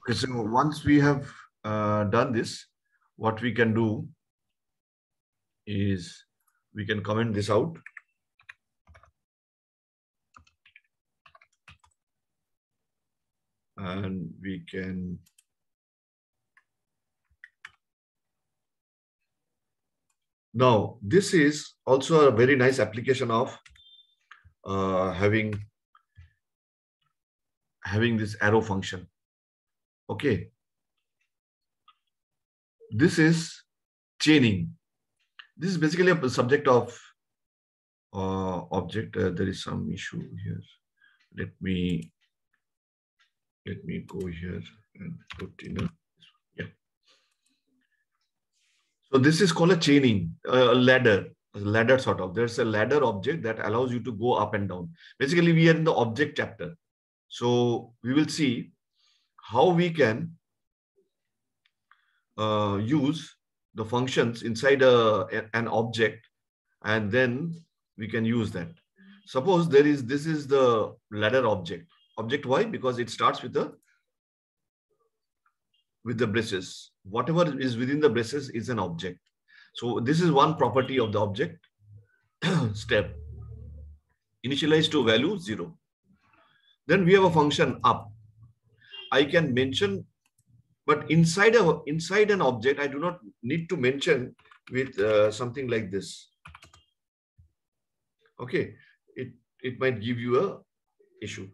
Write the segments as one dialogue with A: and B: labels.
A: Okay, so once we have done this, what we can do is we can comment this out. And we can now, this is also a very nice application of having this arrow function. Okay. This is chaining. This is basically a subject of object. There is some issue here. Let me go here and put in a, yeah. So this is called a chaining, a ladder sort of. There's a ladder object that allows you to go up and down. Basically, we are in the object chapter. So we will see how we can use the functions inside an object, and then we can use that. Suppose this is the ladder object. Object why? Because it starts with the braces. Whatever is within the braces is an object. So this is one property of the object. Step. Initialize to value 0. Then we have a function up. I can mention, but inside an object, I do not need to mention with something like this. Okay, it might give you a issue.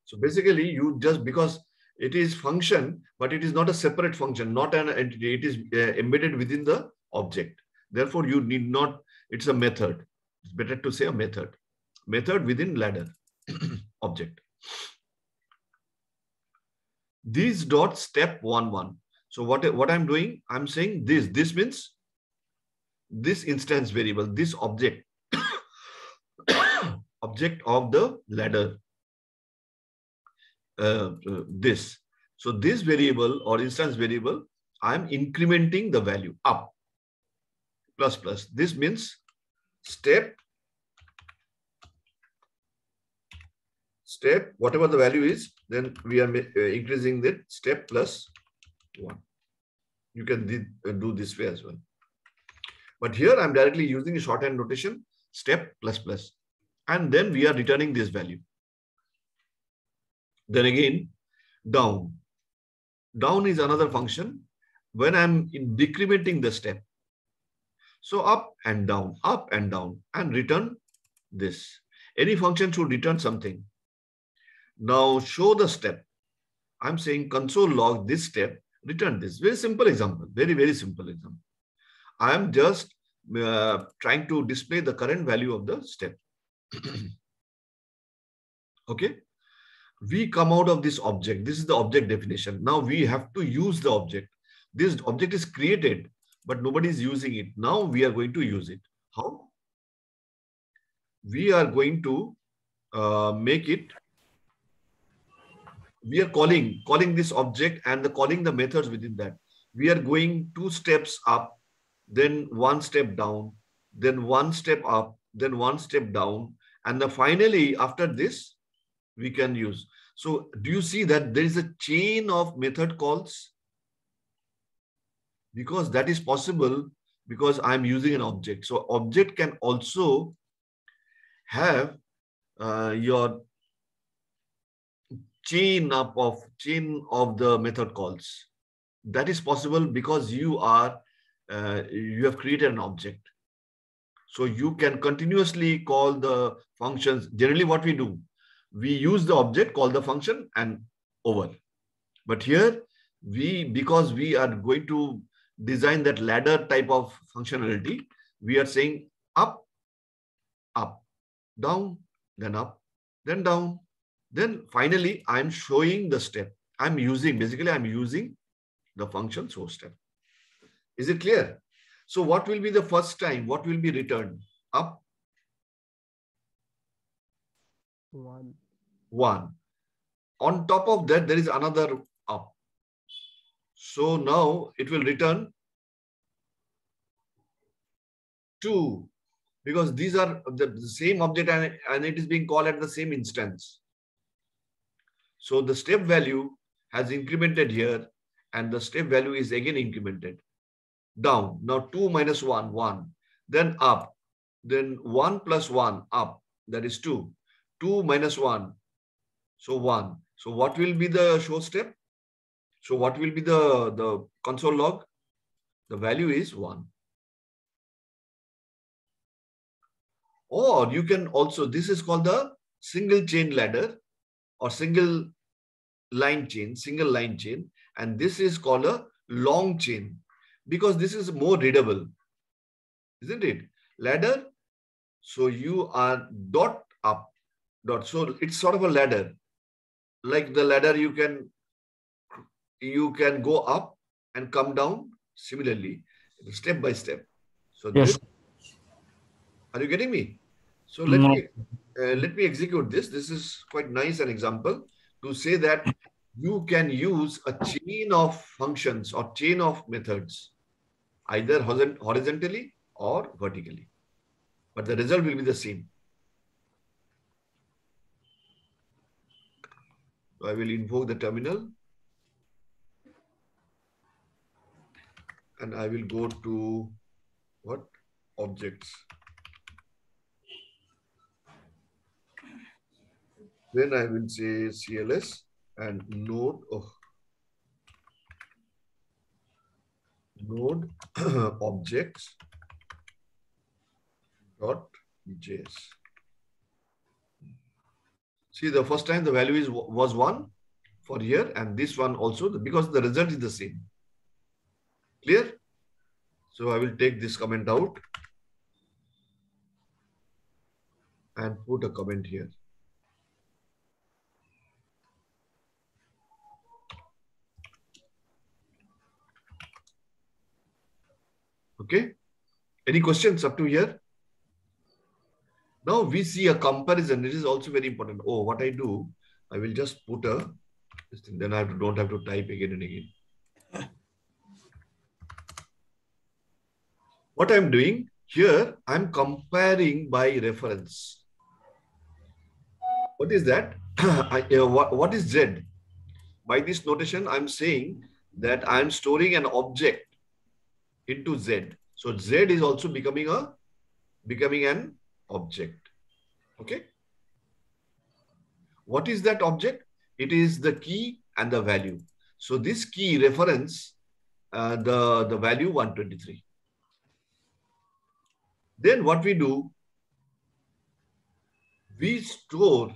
A: So basically, you just, because it is function, but it is not a separate function, not an entity. It is embedded within the object. Therefore, you need not. It's a method. It's better to say a method. Method within ladder object. These dot step 1, 1. So what I'm doing, I'm saying this. This means this instance variable, this object, object of the ladder. This. So this variable or instance variable, I'm incrementing the value up. Plus plus. This means step, whatever the value is, then we are increasing that step plus 1. You can do this way as well. But here I'm directly using a shorthand notation, step plus plus. And then we are returning this value. Then again, down. Down is another function when I'm decrementing the step. So up and down, and return this. Any function should return something. Now show the step. I'm saying console log this step, return this. Very simple example. Very, very simple example. I am just trying to display the current value of the step. Okay. We come out of this object. This is the object definition. Now we have to use the object. This object is created, but nobody is using it. Now we are going to use it. How? We are going to make it. We are calling this object and calling the methods within that. We are going 2 steps up, then 1 step down, then 1 step up, then 1 step down, and then finally after this we can use. So do you see that there is a chain of method calls? Because that is possible because I'm using an object. So object can also have your chain of the method calls. That is possible because you have created an object. So you can continuously call the functions. Generally what we do, we use the object, call the function, and over. But here, because we are going to design that ladder type of functionality, we are saying up, down, then up, then down. Then finally, I'm showing the step. Basically, I'm using the function show step. Is it clear? So what will be the first time? What will be returned? Up?
B: 1.
A: 1. On top of that, there is another up. So now it will return 2 because these are the same object and it is being called at the same instance. So the step value has incremented here, and the step value is again incremented. Down. Now 2 minus 1, 1. Then up. Then 1 plus 1, up. That is 2. 2 minus 1. So 1. So what will be the show step? So what will be the console log? The value is 1. Or you can also, this is called the single chain ladder or single line chain. And this is called a long chain because this is more readable, isn't it? Ladder. So you are dot up, dot. So it's sort of a ladder. Like the ladder, you can go up and come down similarly, step by step. So
C: Yes.
A: this, are you getting me? So
C: No.
A: let me execute this. This is quite nice an example to say that you can use a chain of functions or chain of methods, either horizontally or vertically, but the result will be the same. So I will invoke the terminal and I will go to what? Objects. Then I will say CLS and node objects dot js. See, the first time the value was 1 for here, and this one also, because the result is the same. Clear? So I will take this comment out and put a comment here. Okay. Any questions up to here? Now we see a comparison. It is also very important. Oh, what I do, I will just put this thing. Then I don't have to type again and again. What I'm doing here, I'm comparing by reference. What is that? What is Z? By this notation, I'm saying that I'm storing an object into Z. So Z is also becoming an object. Okay. What is that object? It is the key and the value. So this key reference the value 123. Then what we do, we store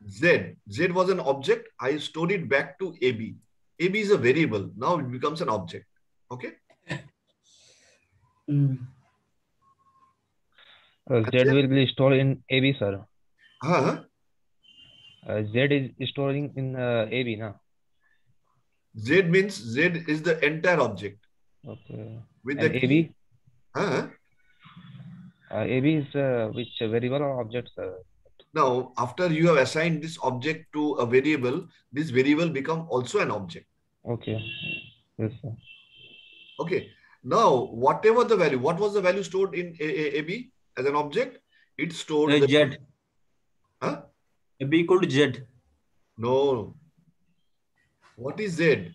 A: Z. Z was an object. I store it back to AB. AB is a variable. Now it becomes an object. Okay.
B: Z will be stored in AB, sir.
A: Huh?
B: Z is storing in AB, na?
A: Z means Z is the entire object.
B: Okay.
A: With
B: And
A: the
B: AB?
A: key. Huh?
B: AB is which variable or object, sir?
A: Now, after you have assigned this object to a variable, this variable become also an object.
B: Okay. Yes, sir.
A: Okay. Now, whatever the value, what was the value stored in AB as an object? It stored the
C: Z.
A: Huh?
C: AB equal to Z.
A: No. What is Z?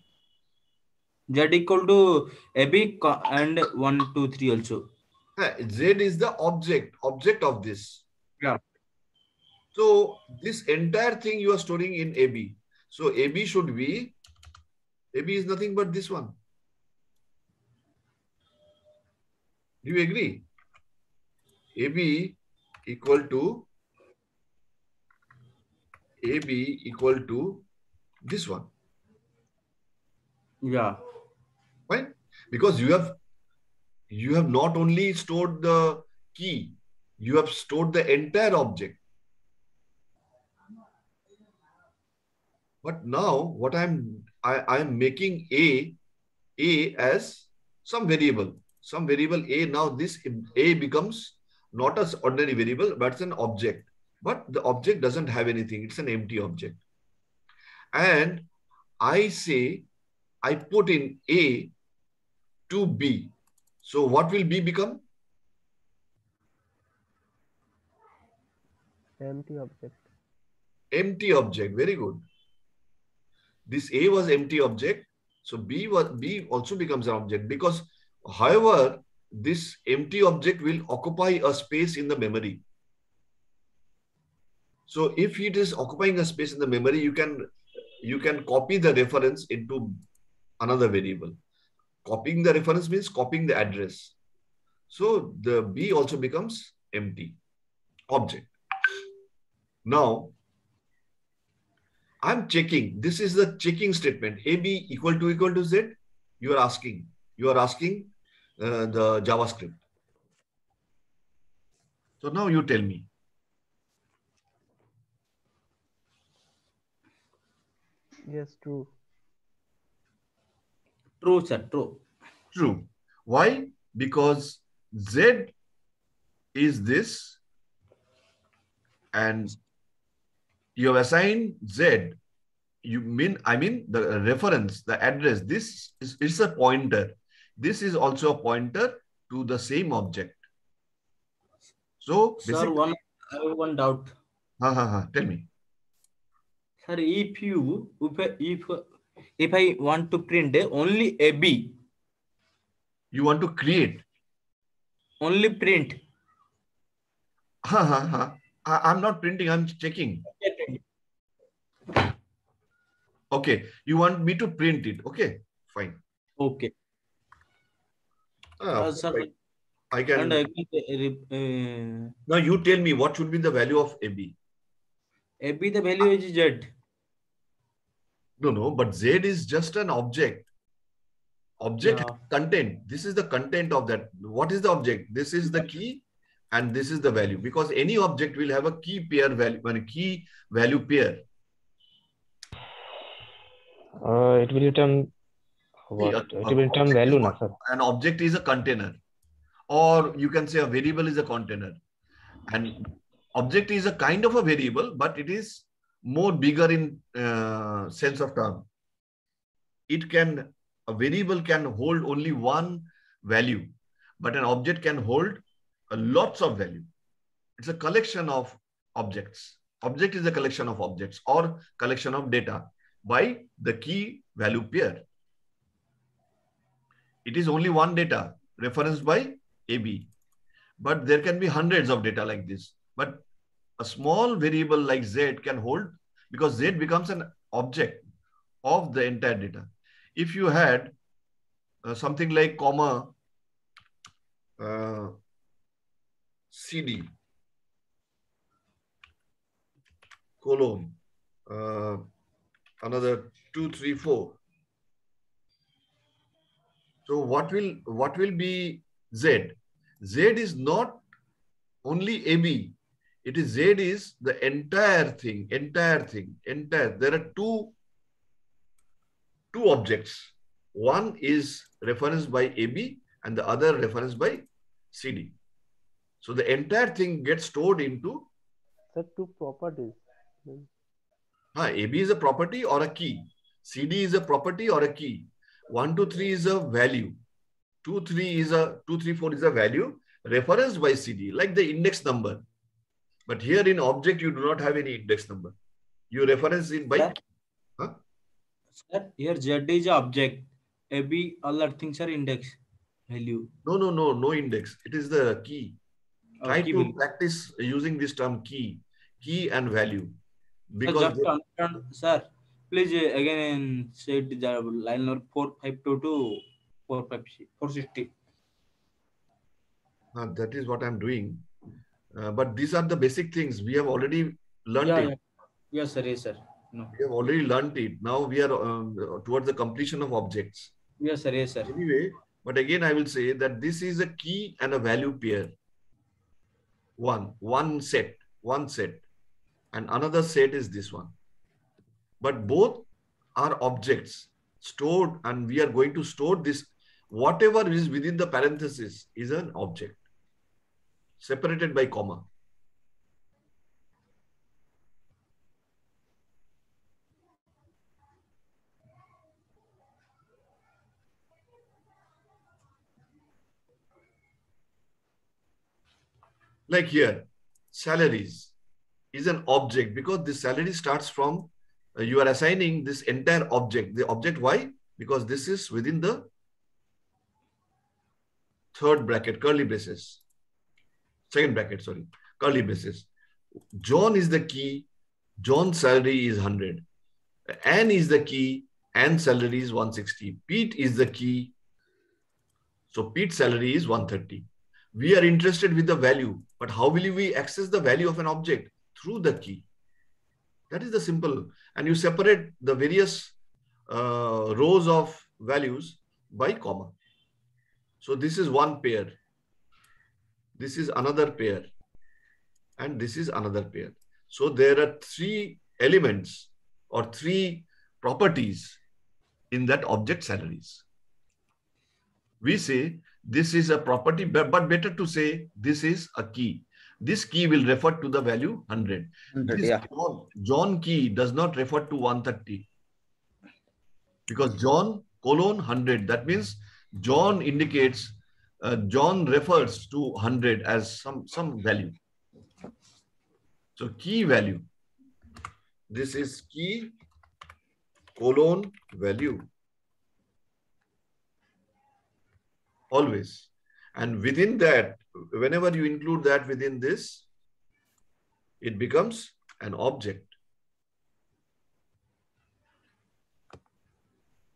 C: Z equal to AB and 1, 2, 3 also.
A: Z is the object of this.
C: Yeah.
A: So this entire thing you are storing in AB. So AB is nothing but this one. Do you agree? AB equal to this one.
C: Yeah.
A: Right? Because you have not only stored the key, you have stored the entire object. But now what I'm making A as some variable A. Now this A becomes not as ordinary variable, but it's an object. But the object doesn't have anything. It's an empty object. And I say, I put in A to B. So what will B become?
B: Empty object.
A: Empty object. Very good. This A was empty object. So B also becomes an object because, however, this empty object will occupy a space in the memory. So if it is occupying a space in the memory, you can copy the reference into another variable. Copying the reference means copying the address. So the B also becomes empty object. Now, I'm checking. This is the checking statement. AB equal to Z. You are asking the JavaScript. So now you tell me.
D: Yes, true.
C: True, sir. True.
A: True. Why? Because Z is this, and you have assigned Z. I mean the reference, the address. This is a pointer. This is also a pointer to the same object. So,
C: Sir,
A: basically,
C: I have one doubt.
A: Tell me.
C: Sir, if I want to print only AB,
A: You want to create.
C: only print.
A: I'm not printing, I'm checking. Okay, you want me to print it. Okay, fine.
C: Okay. Sir,
A: I can.
C: And
A: Now you tell me what should be the value of AB.
C: AB, the value is Z.
A: No, but Z is just an object. Object content. This is the content of that. What is the object? This is the key and this is the value, because any object will have a key pair value, a key value pair.
B: It will return what? It will return value, na, sir.
A: An object is a container, or you can say a variable is a container. And object is a kind of a variable, but it is more bigger in sense of term. A variable can hold only one value, but an object can hold lots of value. It's a collection of objects. Object is a collection of objects or collection of data by the key value pair. It is only one data referenced by AB, but there can be hundreds of data like this. But a small variable like Z can hold, because Z becomes an object of the entire data. If you had something like comma CD colon another 2, 3, 4. So what will be Z? Z is not only AB. It is Z is the entire thing. There are two objects. One is referenced by AB and the other referenced by CD. So the entire thing gets stored into
D: two properties.
A: AB is a property or a key. CD is a property or a key. 1, 2, 3 is a value. 2, 3, 4 is a value referenced by CD, like the index number. But here in object, you do not have any index number. You reference it by.
C: Sir, here Z is an object. AB, all other things are index value.
A: No index. It is the key. Try
C: key
A: to
C: value.
A: practice using this term key and value. Because
C: sir, please again say the line number 452 to 460.
A: That is what I'm doing. But these are the basic things. We have already learned it.
C: Yeah. Yes, sir. Yes, sir. No.
A: We have already learned it. Now we are towards the completion of objects.
C: Yes, sir. Yes, sir.
A: Anyway, but again, I will say that this is a key and a value pair. One set. And another set is this one. But both are objects stored, and we are going to store this. Whatever is within the parenthesis is an object separated by comma. Like here, salaries is an object because the salary starts from you are assigning this entire object. The object, why? Because this is within the third bracket, curly braces. Second bracket, sorry, curly braces. John is the key. John's salary is 100. Anne is the key. Anne's salary is 160. Pete is the key. So Pete's salary is 130. We are interested with the value, but how will we access the value of an object? Through the key. That is the simple. And you separate the various rows of values by comma. So this is one pair. This is another pair. And this is another pair. So there are three elements or three properties in that object salaries. We say this is a property, but better to say this is a key. This key will refer to the value 100. This John key does not refer to 130. Because John : 100. That means John indicates, John refers to 100 as some value. So key value. This is key : value. Always. And within that, whenever you include that within this, it becomes an object.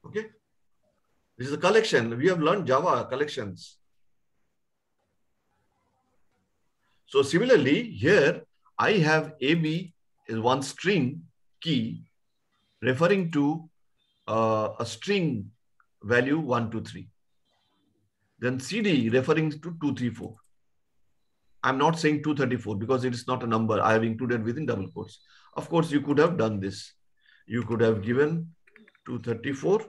A: Okay. This is a collection. We have learned Java collections. So similarly, here I have AB is one string key referring to a string value 1, 2, 3. Then CD referring to 2, 3, 4. I'm not saying 234 because it is not a number. I have included within double quotes. Of course, you could have done this. You could have given 234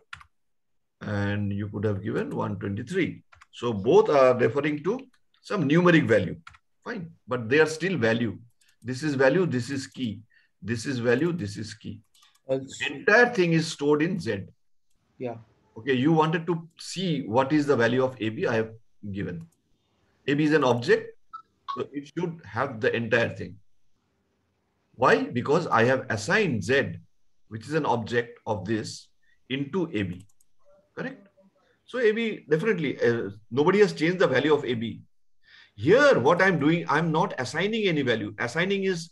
A: and you could have given 123. So both are referring to some numeric value. Fine. But they are still value. This is value. This is key. This is value. This is key. The entire thing is stored in Z.
C: Yeah.
A: Okay, you wanted to see what is the value of AB. I have given. AB is an object, so it should have the entire thing. Why? Because I have assigned Z, which is an object of this, into AB. Correct? So AB, definitely, nobody has changed the value of AB. Here, what I'm doing, I'm not assigning any value. Assigning is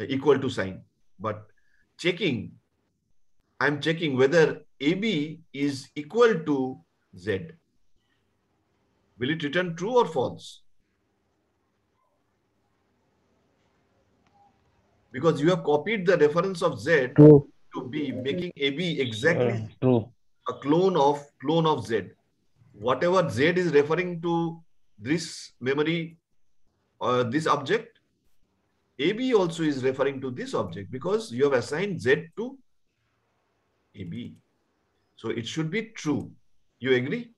A: equal to sign. But checking, I'm checking whether AB is equal to Z. Will it return true or false? Because you have copied the reference of Z
B: True.
A: to B, making AB exactly
B: True.
A: a clone of Z. Whatever Z is referring to this memory or this object, AB also is referring to this object because you have assigned Z to AB. So it should be true. You agree?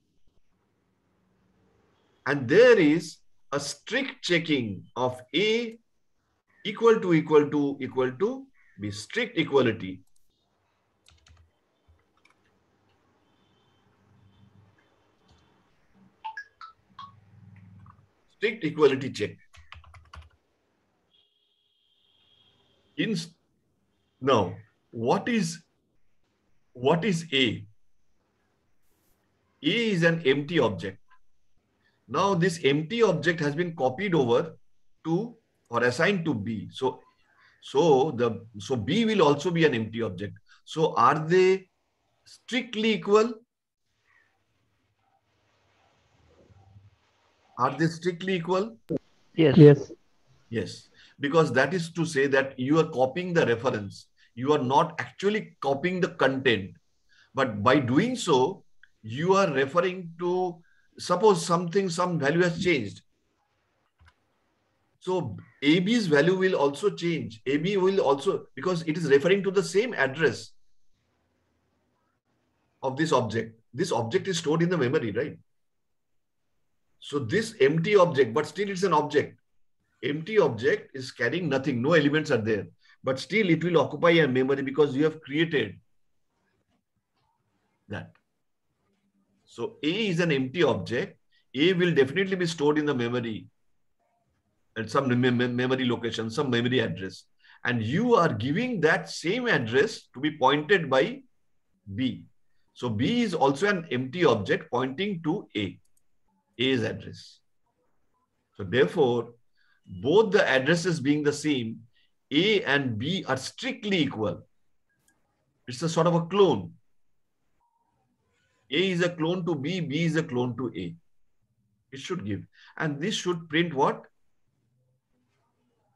A: And there is a strict checking of A equal to B, strict equality. Strict equality check. Now, what is A? A is an empty object. Now, this empty object has been copied over to or assigned to B. So B will also be an empty object. So are they strictly equal? Are they strictly equal?
B: Yes.
D: Yes.
A: Yes. Because that is to say that you are copying the reference. You are not actually copying the content. But by doing so, you are referring to, suppose some value has changed. So AB's value will also change. AB will also, because it is referring to the same address of this object. This object is stored in the memory, right? So this empty object, but still it's an object. Empty object is carrying nothing. No elements are there. But still it will occupy a memory because you have created that. So A is an empty object. A will definitely be stored in the memory at some memory location, some memory address. And you are giving that same address to be pointed by B. So B is also an empty object pointing to A's address. So therefore, both the addresses being the same, A and B are strictly equal. It's a sort of a clone. A is a clone to B, B is a clone to A. It should give. And this should print what?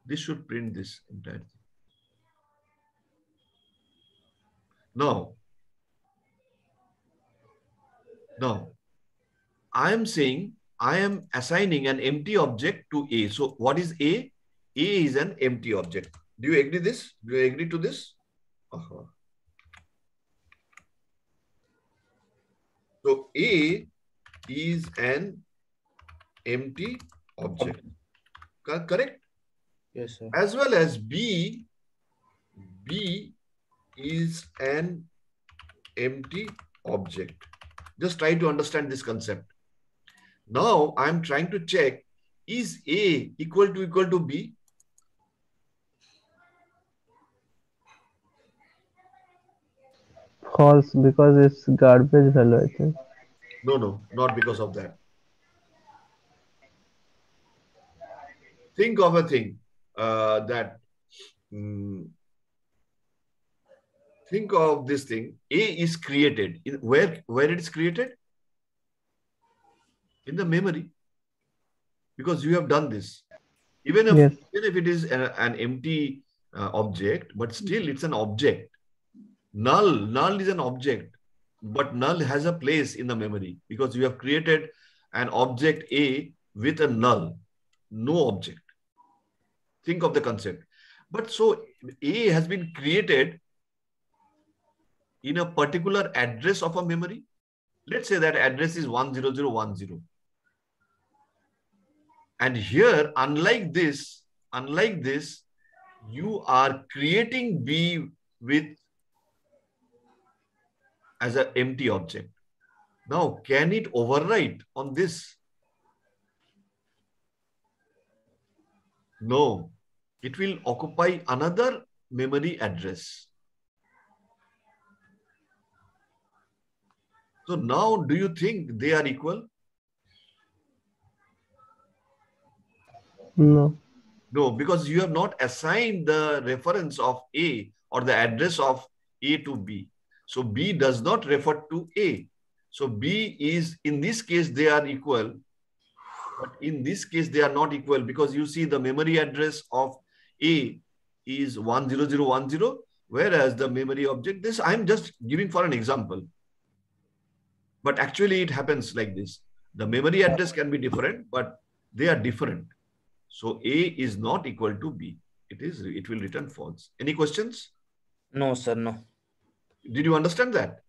A: This should print this entire thing. Now, I am saying I am assigning an empty object to A. So what is A? A is an empty object. Do you agree this? Do you agree to this? So A is an empty object. Correct?
C: Yes, sir.
A: As well as B is an empty object. Just try to understand this concept. Now I'm trying to check, is A equal to B?
D: False, because it's garbage value, I think.
A: No, not because of that. Think of a thing think of this thing. A is created. Where it is created? In the memory. Because you have done this. Even if it is an empty object, but still it's an object. Null is an object, but null has a place in the memory because you have created an object A with a null, no object. Think of the concept. But so A has been created in a particular address of a memory. Let's say that address is 10010. And here, unlike this, you are creating B with as an empty object. Now, can it overwrite on this? No, it will occupy another memory address. So now, do you think they are equal?
D: No.
A: No, because you have not assigned the reference of A or the address of A to B. So B does not refer to A. So B is, in this case, they are equal. But in this case, they are not equal because you see the memory address of A is 10010, whereas the memory object, this I'm just giving for an example. But actually it happens like this. The memory address can be different, but they are different. So A is not equal to B. It will return false. Any questions?
C: No, sir, no.
A: Did you understand that?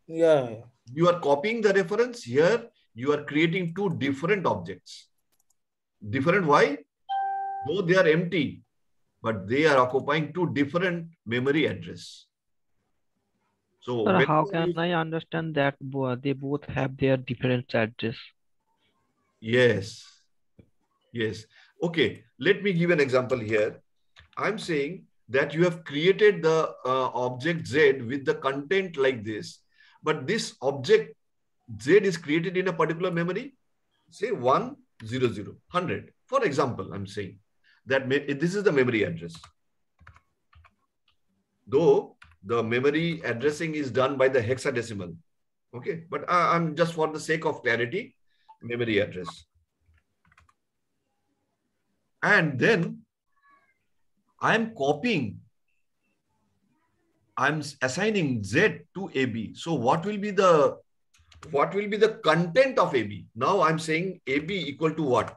C: Yeah.
A: You are copying the reference here. You are creating two different objects. Different why? Though they are empty, but they are occupying two different memory address. So
E: Sir, how can I understand that they both have their different address?
A: Yes. Okay, let me give an example here. I'm saying that you have created the object Z with the content like this, but this object Z is created in a particular memory, say 100, 100. For example, I'm saying that this is the memory address. Though the memory addressing is done by the hexadecimal. Okay, but I'm just for the sake of clarity, memory address. And then I'm assigning Z to AB. So what will be the content of AB? Now I'm saying AB equal to what?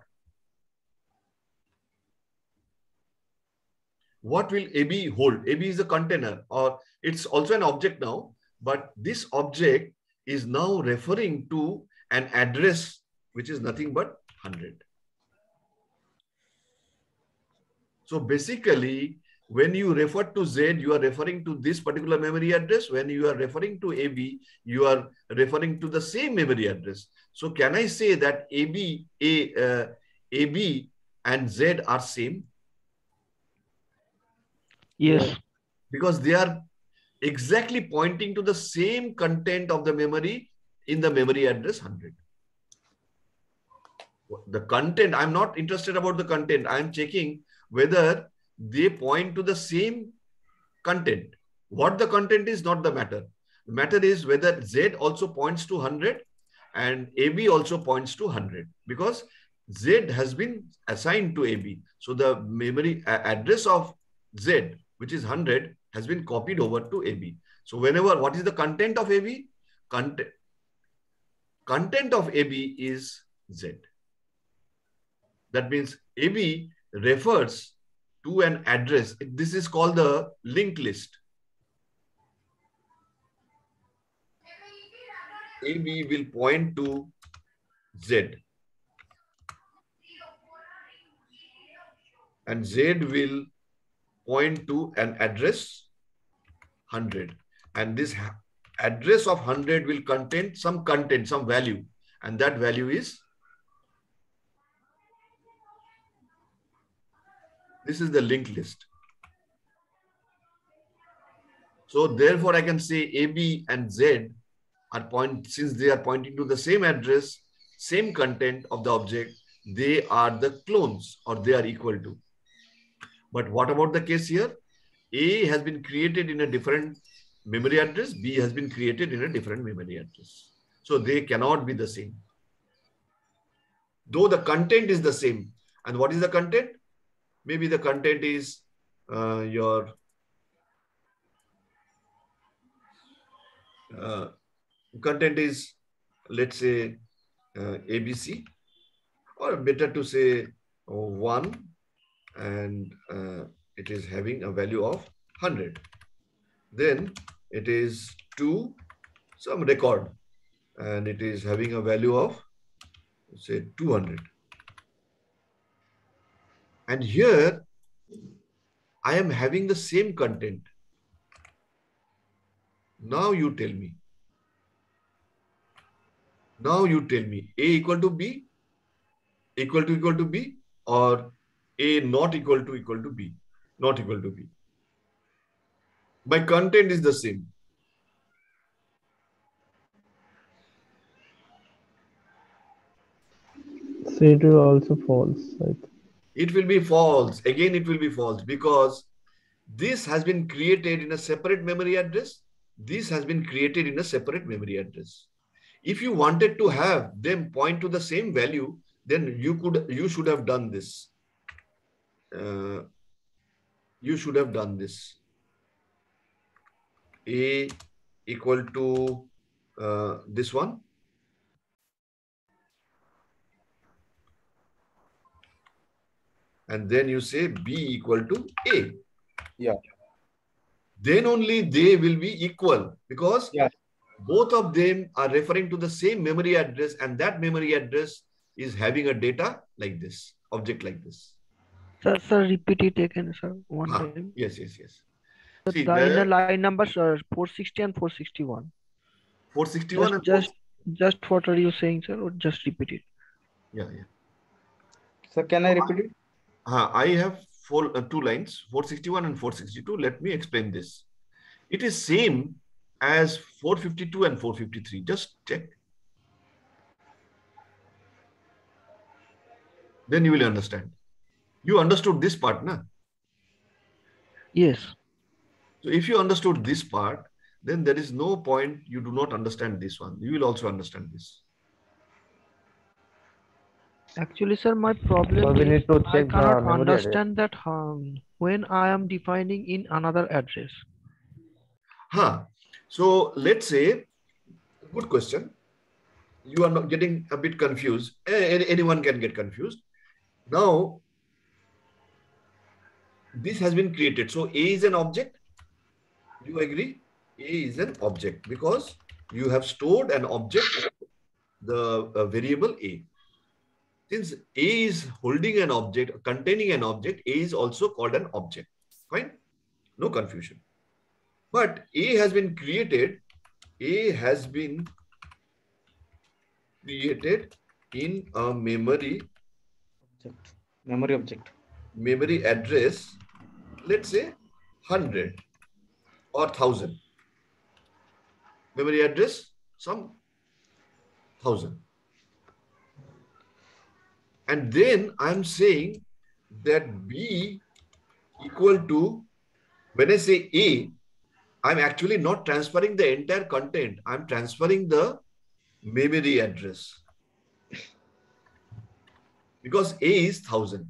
A: What will AB hold? AB is the container, or it's also an object now, but this object is now referring to an address which is nothing but 100. So basically, when you refer to Z, you are referring to this particular memory address. When you are referring to AB, you are referring to the same memory address. So can I say that AB and Z are same?
E: Yes.
A: Because they are exactly pointing to the same content of the memory in the memory address 100. The content, I'm not interested about the content. I'm checking whether they point to the same content. What the content is not the matter. The matter is whether Z also points to 100 and AB also points to 100, because Z has been assigned to AB. So the memory address of Z, which is 100, has been copied over to AB. So whenever, what is the content of AB? Content of AB is Z. That means AB refers to an address. This is called the linked list. AB will point to Z. And Z will point to an address 100. And this address of 100 will contain some content, some value. And that value is, this is the linked list. So therefore I can say AB and Z are since they are pointing to the same address, same content of the object, they are the clones, or they are equal to. But what about the case here? A has been created in a different memory address, B has been created in a different memory address. So they cannot be the same. Though the content is the same. And what is the content? Maybe the content is your content is, let's say, ABC, or better to say 1, and it is having a value of 100. Then it is 2, some record, and it is having a value of, say, 200. And here I am having the same content. Now you tell me. Now you tell me, A equal to B, equal to B, or A not equal to B, not equal to B. My content is the same.
D: So it will also false.
A: It will be false. Again, it will be false, because this has been created in a separate memory address. This has been created in a separate memory address. If you wanted to have them point to the same value, then you should have done this. You should have done this. A equal to this one. And then you say B equal to A.
F: Yeah.
A: Then only they will be equal, because both of them are referring to the same memory address, and that memory address is having a data like this, object like this.
E: Sir, repeat it again, sir, one time.
A: Yes.
E: See, in the line numbers 460 and 461.
A: 461
E: just what are you saying, sir, or just repeat it?
A: Yeah.
F: So can I repeat it?
A: I have 2 lines, 461 and 462. Let me explain this. It is same as 452 and 453. Just check. Then you will understand. You understood this part, na?
E: Yes.
A: So if you understood this part, then there is no point you do not understand this one. You will also understand this.
E: Actually, sir, my problem is I cannot understand that when I am defining in another address.
A: So let's say, good question. You are not getting a bit confused. Anyone can get confused. Now, this has been created. So A is an object. You agree? A is an object because you have stored an object, the variable A. Since A is holding an object, containing an object, A is also called an object. Fine? No confusion. But A has been created. A has been created in a memory
F: object. Memory object.
A: Memory address, let's say 100 or 1000. Memory address, some 1000. And then I'm saying that B equal to, when I say A, I'm actually not transferring the entire content. I'm transferring the memory address. Because A is 1000.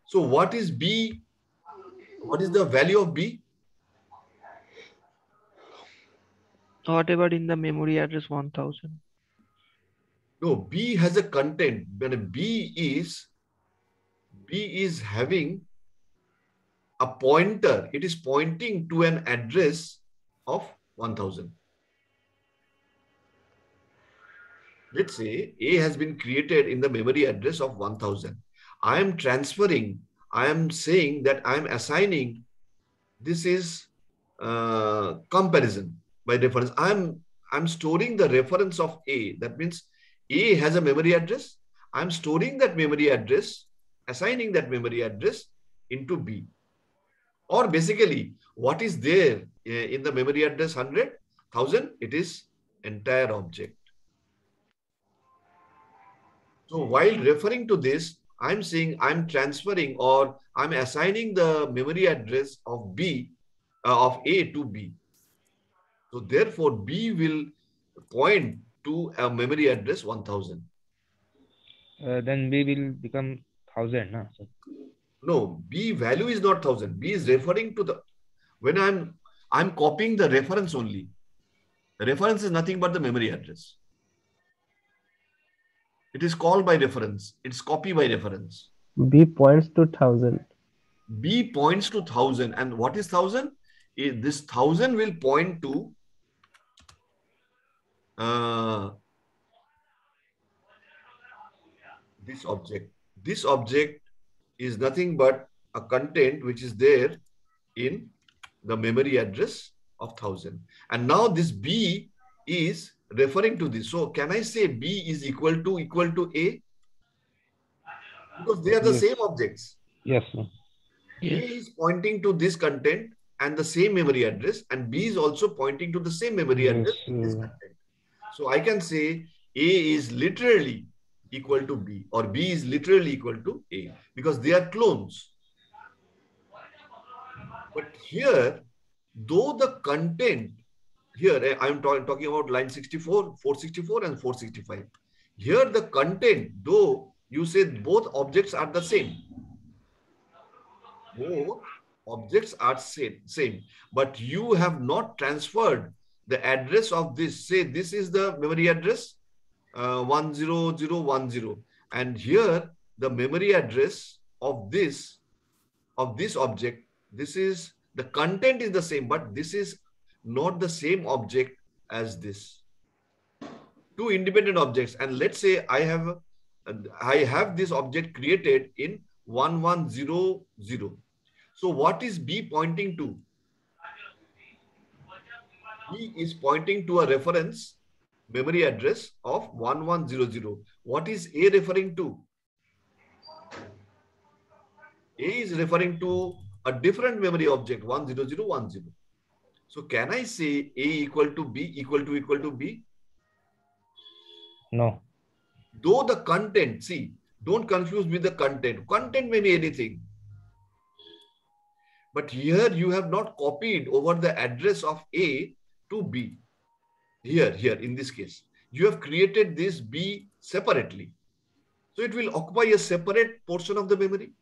A: So what is B? What is the value of B?
E: Whatever in the memory address 1000.
A: No, B has a content. When B is having a pointer. It is pointing to an address of 1000. Let's say A has been created in the memory address of 1000. I am transferring, I am saying that I am assigning, this is comparison by reference. I'm storing the reference of A. That means A has a memory address. I'm storing that memory address, assigning that memory address into B. Or basically, what is there in the memory address 100, 1000? It is entire object. So while referring to this, I'm saying I'm transferring or I'm assigning the memory address of B, of A to B. So therefore, B will point to a memory address 1000.
G: Then B will become 1000, no? So,
A: no, B value is not 1000. B is referring to the, when I'm copying the reference only. The reference is nothing but the memory address. It is called by reference. It's copy by reference.
D: B points to 1000.
A: B points to 1000. And what is 1000? This 1000 will point to this object. This object is nothing but a content which is there in the memory address of 1000. And now this B is referring to this. So can I say B is equal to A? Because they are the same objects.
G: yes, sir.
A: A is pointing to this content and the same memory address, and B is also pointing to the same memory address in this content. So I can say A is literally equal to B, or B is literally equal to A, because they are clones. But here, though the content, here I'm talking about line 64, 464 and 465. Here the content, though you say both objects are the same. Both objects are same, but you have not transferred the address of this. Say this is the memory address 10010, and here the memory address of this object. This is the content is the same, but this is not the same object as this. Two independent objects, and let's say I have this object created in 1100. So what is B pointing to? B is pointing to a reference memory address of 1100. What is A referring to? A is referring to a different memory object 10010. So can I say A equal to B equal to B?
G: No.
A: Though the content, see, don't confuse with the content. Content may be anything. But here you have not copied over the address of A to B. Here in this case, you have created this B separately. So it will occupy a separate portion of the memory.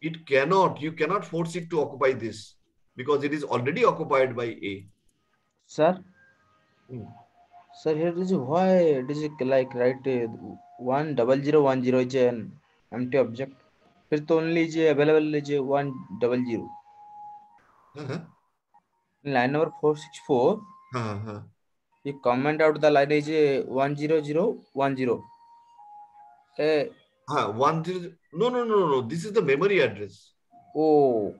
A: You cannot force it to occupy this because it is already occupied by A.
F: Sir? Sir, here is why it is like write 10010 is an empty object. फिर तो only is available is 100. Line number 464. You comment out the line is 10010.
A: 10. No. This is the memory address.
F: Oh,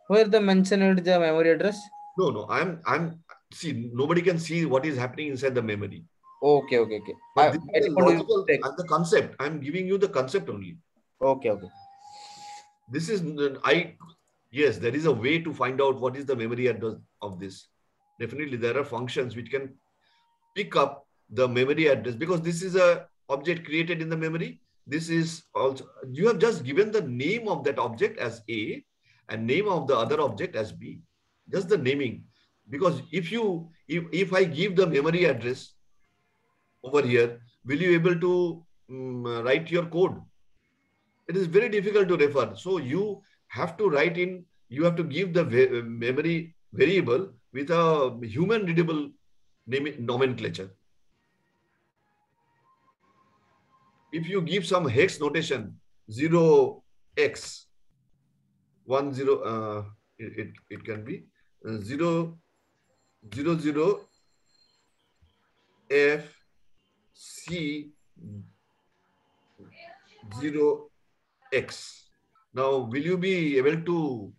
F: where the mentioned the memory address?
A: No. I'm see. Nobody can see what is happening inside the memory.
F: Okay.
A: But this is the logical and the concept. I'm giving you the concept only.
F: Okay.
A: This is Yes, there is a way to find out what is the memory address of this. Definitely, there are functions which can pick up the memory address because this is a object created in the memory. This is also, you have just given the name of that object as A and name of the other object as B. Just the naming. Because if I give the memory address over here, will you able to write your code? It is very difficult to refer. So you have to write in, you have to give the memory variable with a human readable nomenclature. If you give some hex notation, 0x, 10, it can be 0, 00, F, C, 0x. Now, will you be able to,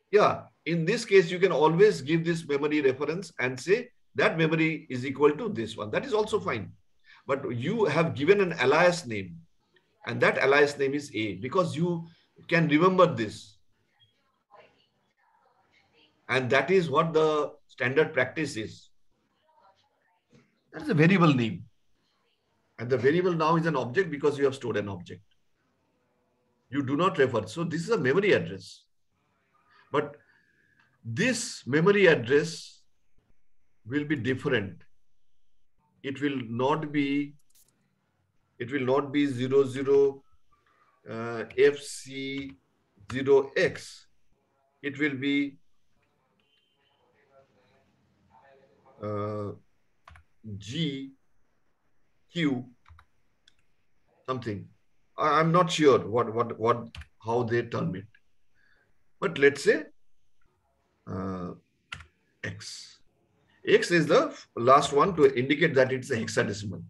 A: yeah, in this case, you can always give this memory reference and say that memory is equal to this one. That is also fine. But you have given an alias name and that alias name is A because you can remember this. And that is what the standard practice is. That's a variable name. And the variable now is an object because you have stored an object. You do not refer. So this is a memory address. But this memory address will be different. It will not be 00 FC0X. It will be GQ something. I'm not sure how they term it. But let's say X. X is the last one to indicate that it's a hexadecimal.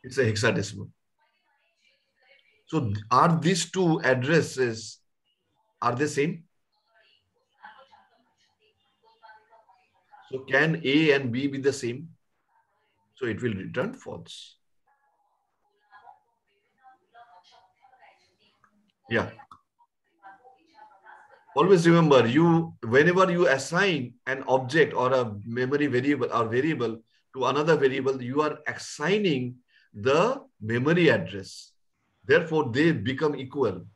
A: It's a hexadecimal. So are these two addresses, are they same? So can A and B be the same? So it will return false. Yeah. Always remember, whenever you assign an object or a memory variable or variable to another variable, you are assigning the memory address. Therefore, they become equal.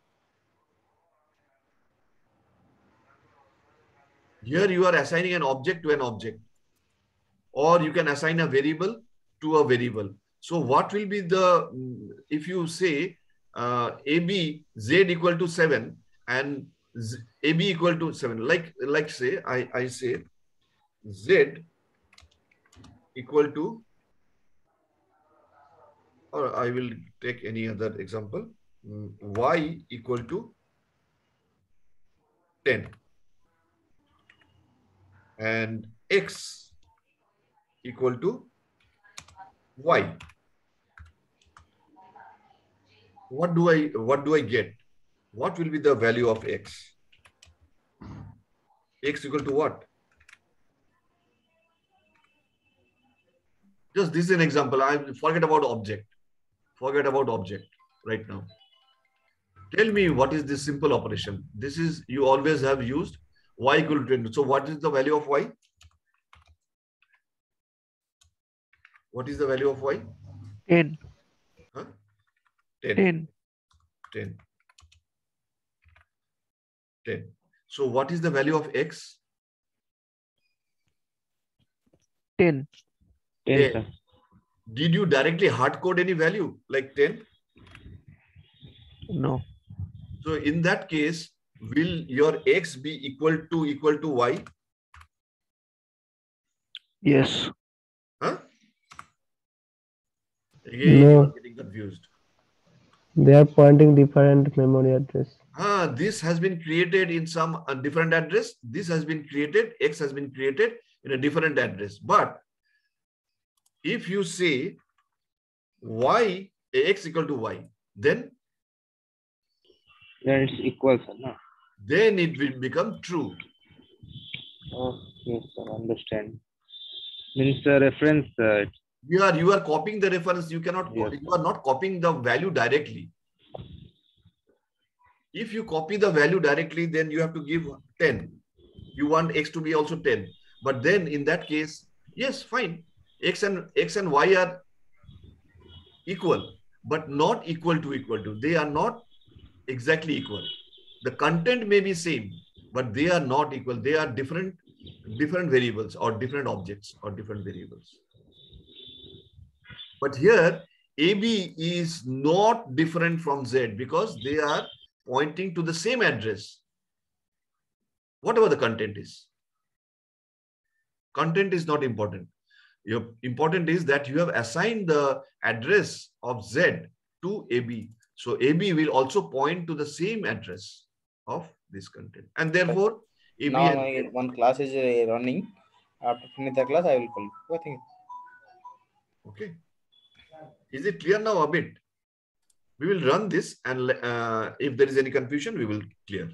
A: Here you are assigning an object to an object, or you can assign a variable to a variable. So what will be the, if you say AB, Z equal to 7 and AB equal to 7, like say, I say Z equal to, or I will take any other example, Y equal to 10 and X equal to Y. What do I get? What will be the value of X? X equal to what? Just this is an example. I forget about object. Forget about object right now. Tell me what is this simple operation? This is, you always have used Y equal to 10. So what is the value of Y? What is the value of Y?
E: 10.
A: Huh? 10.
E: 10.
A: 10. 10. So what is the value of X?
E: 10.
G: 10, sir.
A: Did you directly hard code any value like 10?
E: No.
A: So in that case, will your X be equal to Y?
E: Yes.
A: Huh? Again,
D: No.
A: you are getting confused.
D: They are pointing different memory address.
A: This has been created in some different address. This has been created, X has been created in a different address. But if you say Y, X equal to Y, then
G: Then it's equal, sir. No?
A: then it will become true.
G: Oh, yes, sir. Understand. Means the reference
A: You are copying the reference. You cannot.
B: Yes.
A: You are not copying the value directly. If you copy the value directly, then you have to give 10. You want x to be also 10. But then in that case, yes, fine. X and y are equal, but not equal to. They are not exactly equal. The content may be same, but they are not equal. They are different variables or different objects or different variables. But here, AB is not different from Z because they are pointing to the same address. Whatever the content is. Content is not important. Important is that you have assigned the address of Z to AB. So AB will also point to the same address of this content. And therefore, AB
F: now one class is running. After finish the class, I will call you. I think.
A: Okay. Is it clear now a bit? We will run this, and if there is any confusion, we will clear.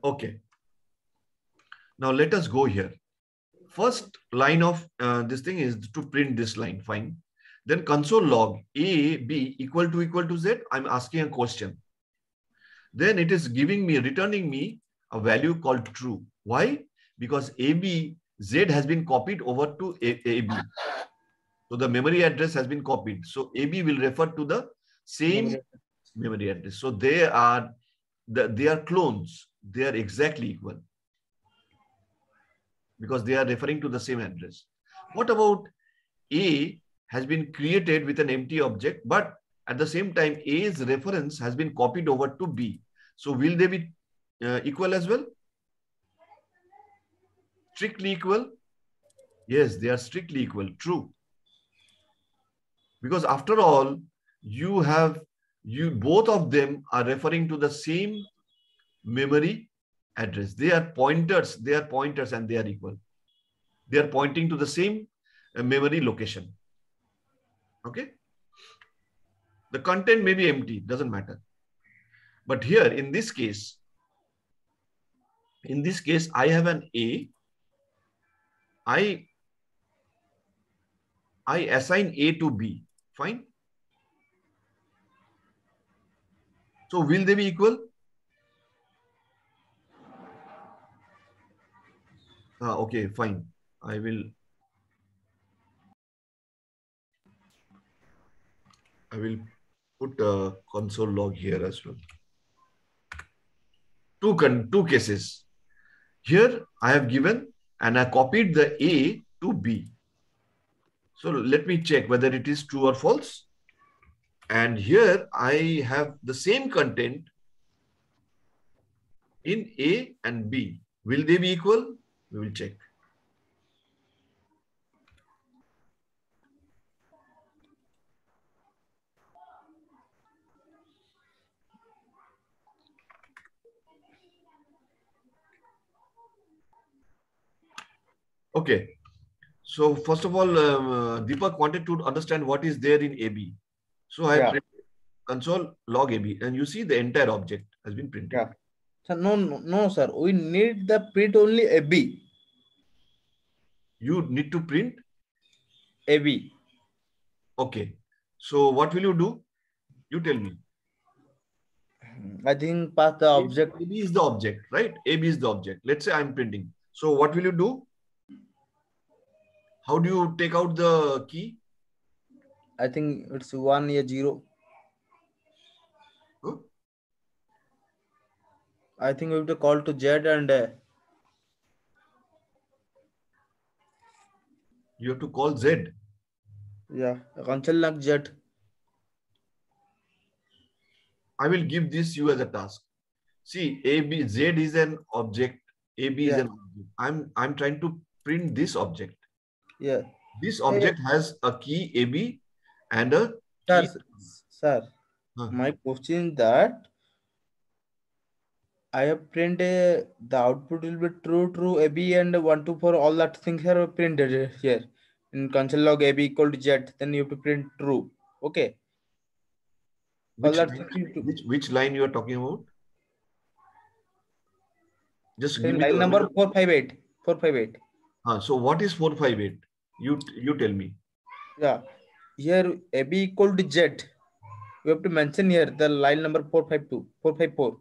A: Okay. Now let us go here. First line of this thing is to print this line. Fine. Then console log A, B equal to Z. I'm asking a question. Then it is returning me a value called true. Why? Because AB, Z has been copied over to AB. So the memory address has been copied. So AB will refer to the same memory address. So they are clones. They are exactly equal because they are referring to the same address. What about A has been created with an empty object, but at the same time, A's reference has been copied over to B. So will they be equal as well? Strictly equal? Yes, they are strictly equal. True. Because after all, both of them are referring to the same memory address. They are pointers and they are equal. They are pointing to the same memory location. Okay. The content may be empty, doesn't matter. But here in this case, I have an A. I assign A to B. Fine. So will they be equal? Okay, fine. I will put a console log here as well. Two cases. Here I have given and I copied the A to B. So let me check whether it is true or false. And here I have the same content in A and B. Will they be equal? We will check. Okay. So first of all, Deepak wanted to understand what is there in AB. So I printed console log AB, and you see the entire object has been printed.
F: Yeah. So no, sir. We need the print only AB.
A: You need to print
F: AB.
A: Okay. So what will you do? You tell me.
F: I think pass the object.
A: AB is the object, right? AB is the object. Let's say I'm printing. So what will you do? How do you take out the key?
F: I think it's 1 or 0.
A: Huh?
F: I think we have to call to Z and
A: you have to call Z.
F: Yeah, console log Z.
A: I will give this you as a task. See, AB, Z is an object. AB is an object. I'm trying to print this object.
F: Yeah.
A: This object has a key AB and a key.
F: Sir, my question is that I have printed the output will be true, AB and 1, 2, 4, all that things are printed here. In console log AB equal to Z, then you have to print true. Okay.
A: Which line you are talking about? Just
F: Sir,
A: give me
F: line
A: the
F: number 458. 458.
A: So what is 458? You tell me.
F: Yeah. Here AB equal to Z. You have to mention here the line number 452, 454,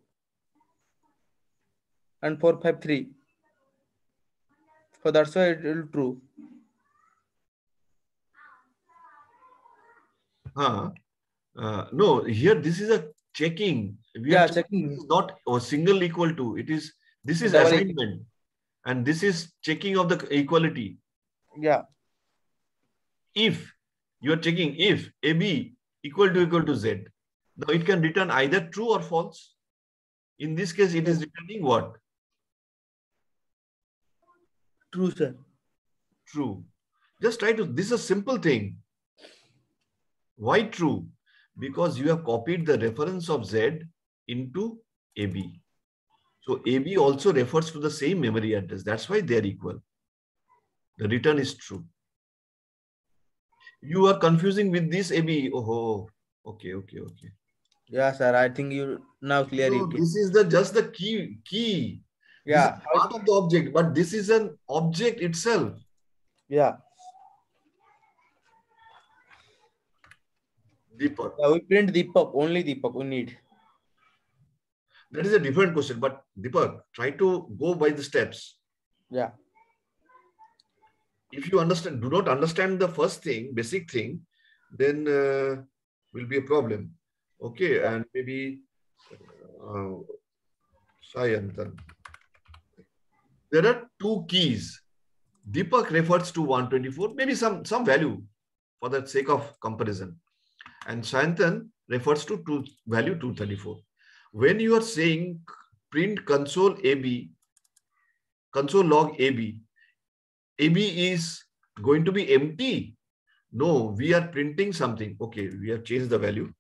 F: and 453. So that's why it will true.
A: No, here this is a checking.
F: Checking.
A: This is not a single equal to. This is
F: Double
A: assignment, and this is checking of the equality.
F: Yeah.
A: If you are checking if AB equal to Z, now it can return either true or false. In this case, it is returning what?
F: True, sir.
A: True. Just try to. This is a simple thing. Why true? Because you have copied the reference of Z into AB. So AB also refers to the same memory address. That's why they are equal. The return is true. You are confusing with this AB. Oh, okay.
F: Yeah, sir. I think you now clear
A: No,
F: it.
A: this is just the key.
F: Yeah.
A: This is part of the object, but this is an object itself.
F: Yeah.
A: Deepak.
F: Yeah, we print Deepak, only Deepak we need.
A: That is a different question, but Deepak, try to go by the steps.
F: Yeah.
A: If you do not understand the first thing, basic thing, then will be a problem. Okay, and maybe Sayantan. There are two keys. Deepak refers to 124, maybe some value for the sake of comparison. And Sayantan refers to value 234. When you are saying print console AB, console log AB, AB is going to be empty. No, we are printing something. Okay, we have changed the value.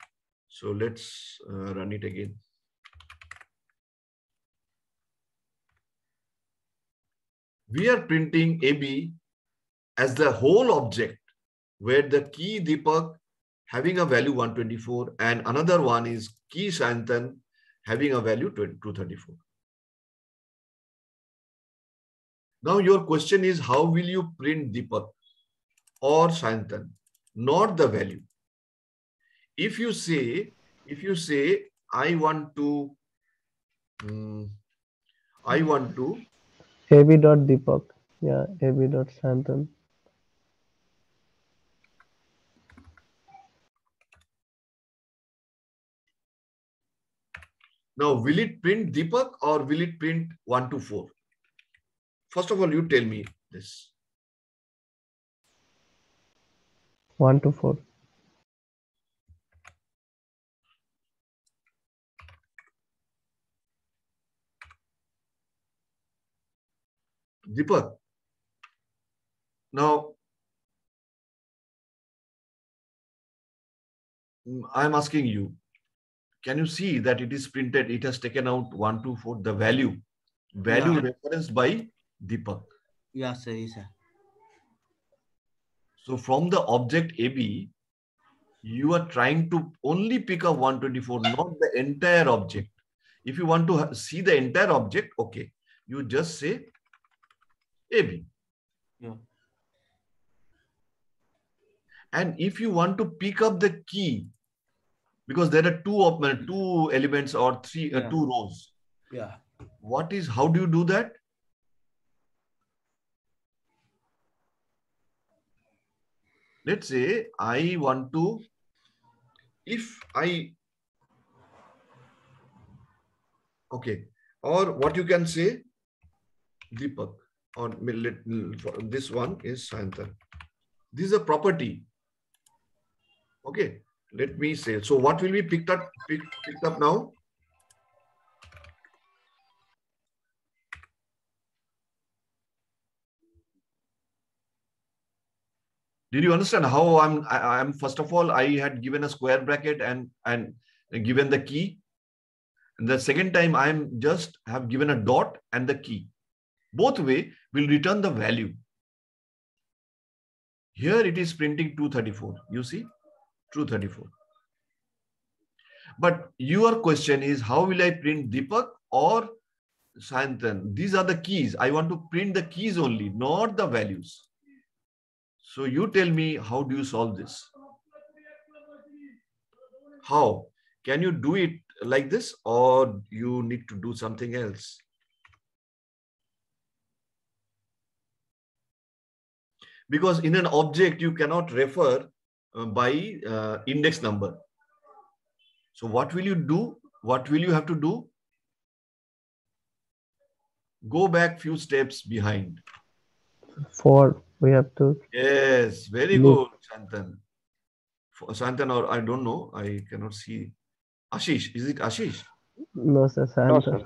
A: So let's run it again. We are printing AB as the whole object where the key Deepak having a value 124 and another one is key Sayantan having a value 234. Now your question is, how will you print Deepak or Sayantan? Not the value. If you say, I want to
D: AB dot Deepak. Yeah, AB dot Sayantan.
A: Now, will it print Deepak or will it print 124? First of all, you tell me this.
D: 124.
A: Deepak. Now, I'm asking you, can you see that it is printed? It has taken out 124, the value referenced by Deepak.
C: Yeah, sir. Yes, sir.
A: So from the object AB, you are trying to only pick up 124, not the entire object. If you want to see the entire object, okay, you just say AB.
C: Yeah.
A: And if you want to pick up the key, because there are two elements or two rows.
C: Yeah.
A: How do you do that? Let's say I want to, or what you can say, Deepak, or this one is Sayantan. This is a property. Okay, let me say. So what will be picked up now? Did you understand how I'm first of all, I had given a square bracket and given the key. And the second time I'm just have given a dot and the key. Both way will return the value. Here it is printing 234. You see? 234. But your question is, how will I print Deepak or Sayantan, these are the keys. I want to print the keys only, not the values. So you tell me, how do you solve this? How? Can you do it like this, or you need to do something else? Because in an object, you cannot refer by index number. So what will you do? What will you have to do? Go back few steps behind.
D: For we have to.
A: Yes, very good, Santan. Santan, or I don't know, I cannot see. Ashish, is it Ashish?
D: No, sir.
B: No, sir.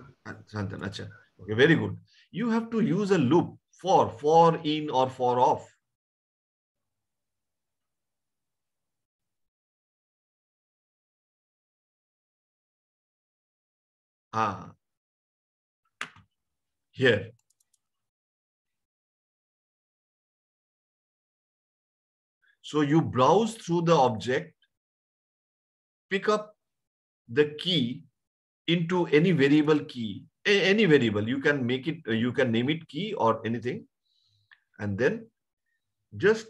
A: Santan, acha. Okay, very good. You have to use a loop for in or for off. Here. So you browse through the object, pick up the key into any variable key, any variable. You can make it, you can name it key or anything, and then just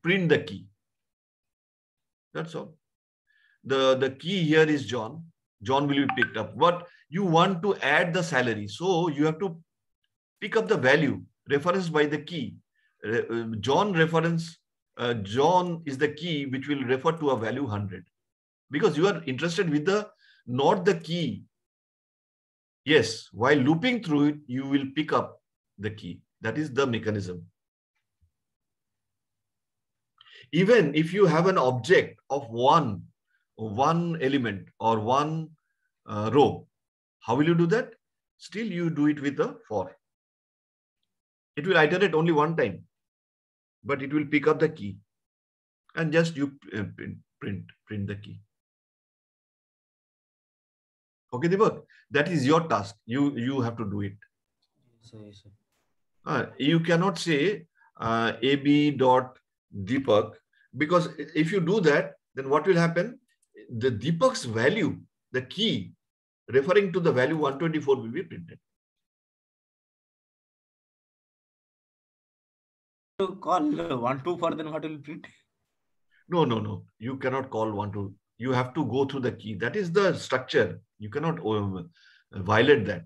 A: print the key. That's all. The key here is John. John will be picked up. But you want to add the salary. So you have to pick up the value referenced by the key. John is the key which will refer to a value 100. Because you are interested with the, not the key. Yes, while looping through it, you will pick up the key. That is the mechanism. Even if you have an object of one element or one row, how will you do that? Still you do it with a for. It will iterate only one time, but it will pick up the key and just you print the key. Okay, Deepak, that is your task. You have to do it.
C: Yes, sir.
A: You cannot say ab.Deepak, because if you do that, then what will happen? The Deepak's value, the key referring to the value 124 will be printed.
C: To call 124, then what will print?
A: No. You cannot call 124. You have to go through the key. That is the structure. You cannot violate that.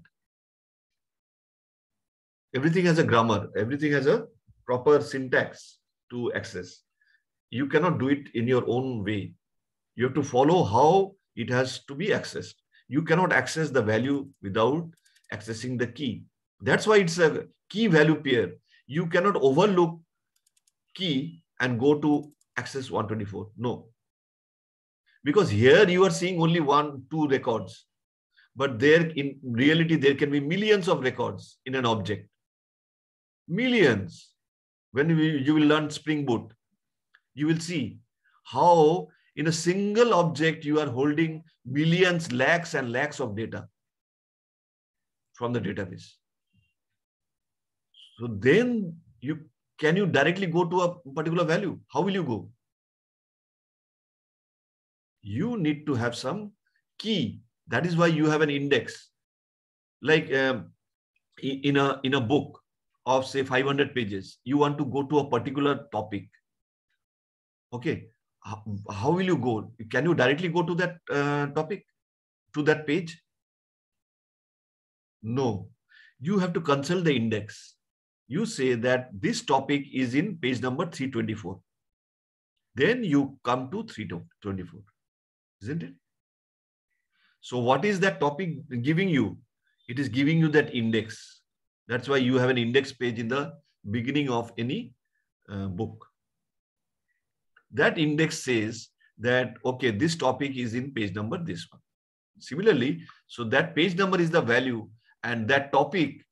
A: Everything has a grammar. Everything has a proper syntax to access. You cannot do it in your own way. You have to follow how it has to be accessed. You cannot access the value without accessing the key. That's why it's a key value pair. You cannot overlook key and go to access 124. No. Because here you are seeing only 2 records. But there in reality, there can be millions of records in an object. Millions. When you will learn Spring Boot, you will see how in a single object you are holding millions, lakhs and lakhs of data from the database. So then can you directly go to a particular value? How will you go? You need to have some key. That is why you have an index. Like in a book of say 500 pages, you want to go to a particular topic. Okay. How will you go? Can you directly go to that topic, to that page? No. You have to consult the index. You say that this topic is in page number 324. Then you come to 324. Isn't it? So what is that topic giving you? It is giving you that index. That's why you have an index page in the beginning of any book. That index says that, okay, this topic is in page number this one. Similarly, so that page number is the value and that topic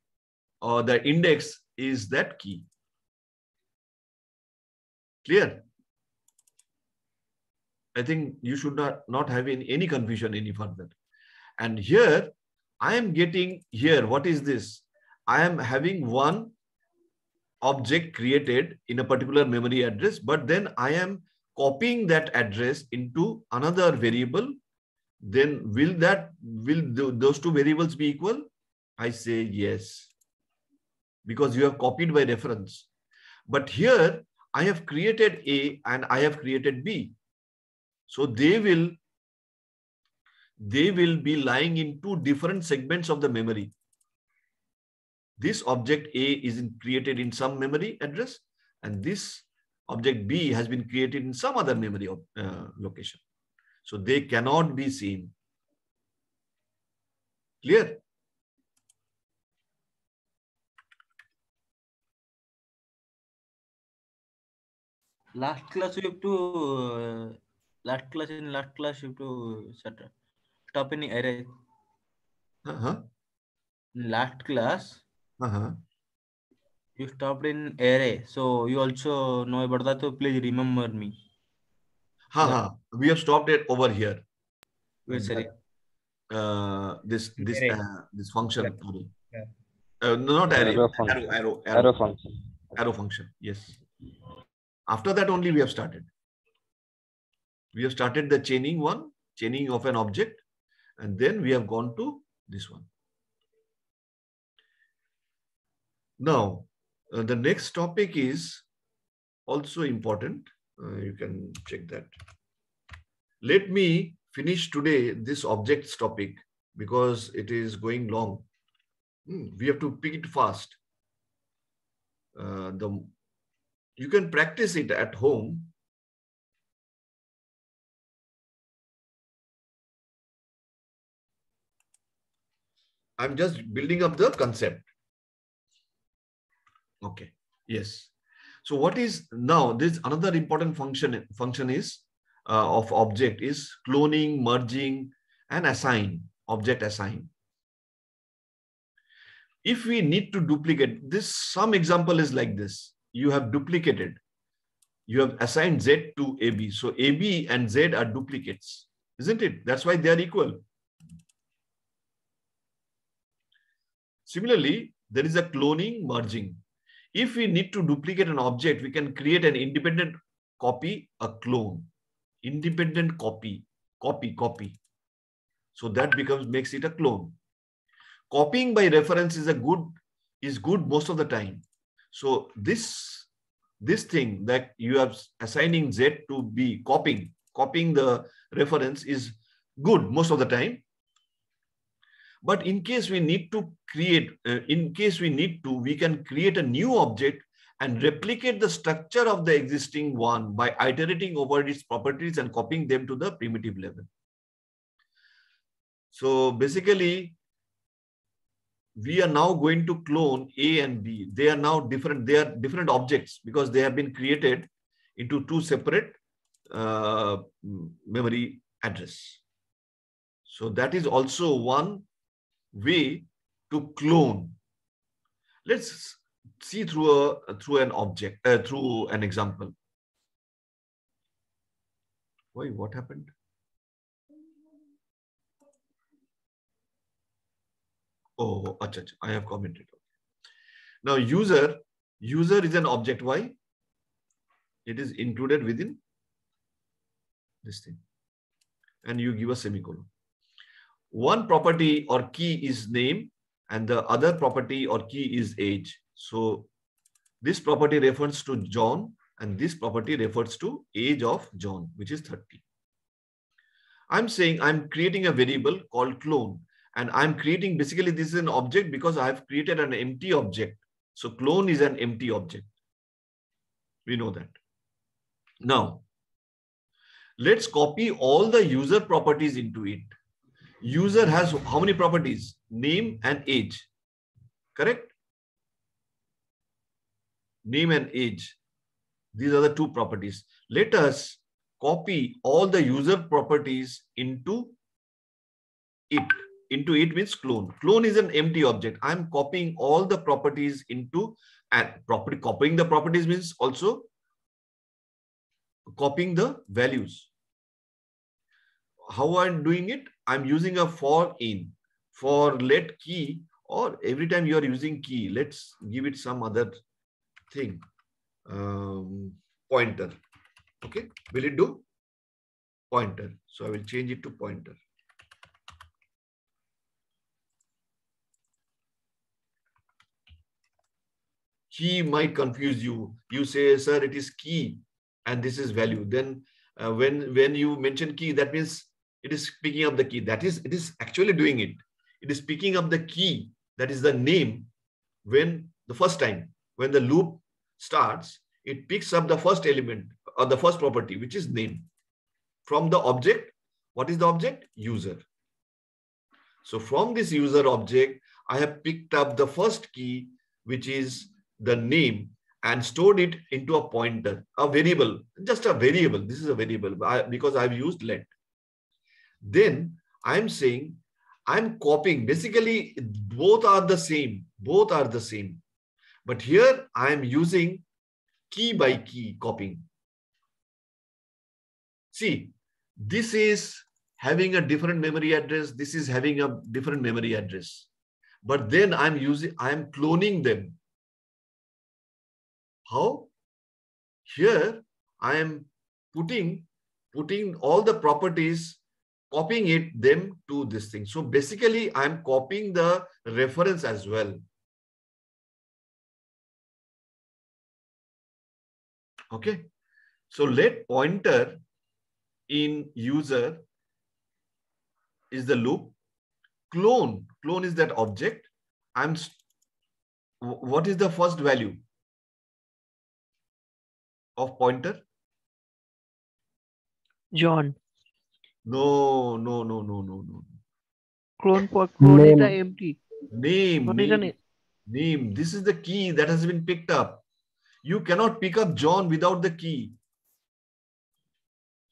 A: or the index is that key. Clear? I think you should not have any confusion any further. And here, I am getting here, what is this? I am having one object created in a particular memory address, but then I am copying that address into another variable. Then will those two variables be equal? I say yes, because you have copied by reference. But here I have created A and I have created B. So they will be lying in two different segments of the memory. This object A is created in some memory address, and this object B has been created in some other memory location. So they cannot be seen. Clear?
C: Last class you have to last class you have to stop in array. In last class you stopped in array, so you also know about that. So please remember me.
A: We have stopped it over here.
C: Wait, sorry.
A: This function.
G: Yeah.
A: No, not array.
B: Arrow function.
A: Arrow function. Yes. After that only we have started. We have started the chaining of an object, and then we have gone to this one. Now, the next topic is also important. You can check that. Let me finish today this objects topic because it is going long. We have to pick it fast. You can practice it at home. I'm just building up the concept. Okay. Yes. So what is now this another important function is of object is cloning, merging, and assign, object assign. If we need to duplicate this, some example is like this. You have duplicated. You have assigned Z to AB. So AB and Z are duplicates, isn't it? That's why they are equal. Similarly, there is a cloning, merging. If we need to duplicate an object, we can create an independent copy, a clone. Independent copy. So that makes it a clone. Copying by reference is good most of the time. So this thing that you are assigning Z to B, copying the reference is good most of the time. But in case we need to we can create a new object and replicate the structure of the existing one by iterating over its properties and copying them to the primitive level. So basically, we are now going to clone A and B. They are now different. They are different objects because they have been created into two separate memory address. So that is also one way to clone. Let's see through an example. Why? What happened? Oh, I have commented. Now, user is an object. Why? It is included within this thing. And you give a semicolon. One property or key is name, and the other property or key is age. So this property refers to John, and this property refers to age of John, which is 30. I'm saying I'm creating a variable called clone. And I'm creating, basically this is an object because I've created an empty object. So clone is an empty object. We know that. Now, let's copy all the user properties into it. User has how many properties? Name and age. Correct? Name and age. These are the two properties. Let us copy all the user properties into it. Into it means clone. Clone is an empty object. I'm copying all the properties into and property. Copying the properties means also copying the values. How I'm doing it? I'm using a for in. For let key, or every time you are using key, let's give it some other thing. Pointer. Okay. Will it do? Pointer. So I will change it to pointer. Key might confuse you. You say, sir, it is key and this is value. Then when you mention key, that means it is picking up the key. That is, it is actually doing it. It is picking up the key, that is the name. When the first time, when the loop starts, it picks up the first element or the first property, which is name. From the object, what is the object? User. So from this user object, I have picked up the first key, which is the name, and stored it into a pointer, a variable, just a variable. This is a variable because I've used let. Then I'm saying I'm copying. Basically, both are the same. Both are the same. But here I am using key by key copying. See, this is having a different memory address. This is having a different memory address. But then I am cloning them. How? Here I am putting all the properties, copying them to this thing. So basically I am copying the reference as well. Okay. So let pointer in user is the loop. Clone is that object. What is the first value of pointer?
E: John.
G: No.
E: Clone
D: Name.
E: is the empty.
A: Name. This is the key that has been picked up. You cannot pick up John without the key.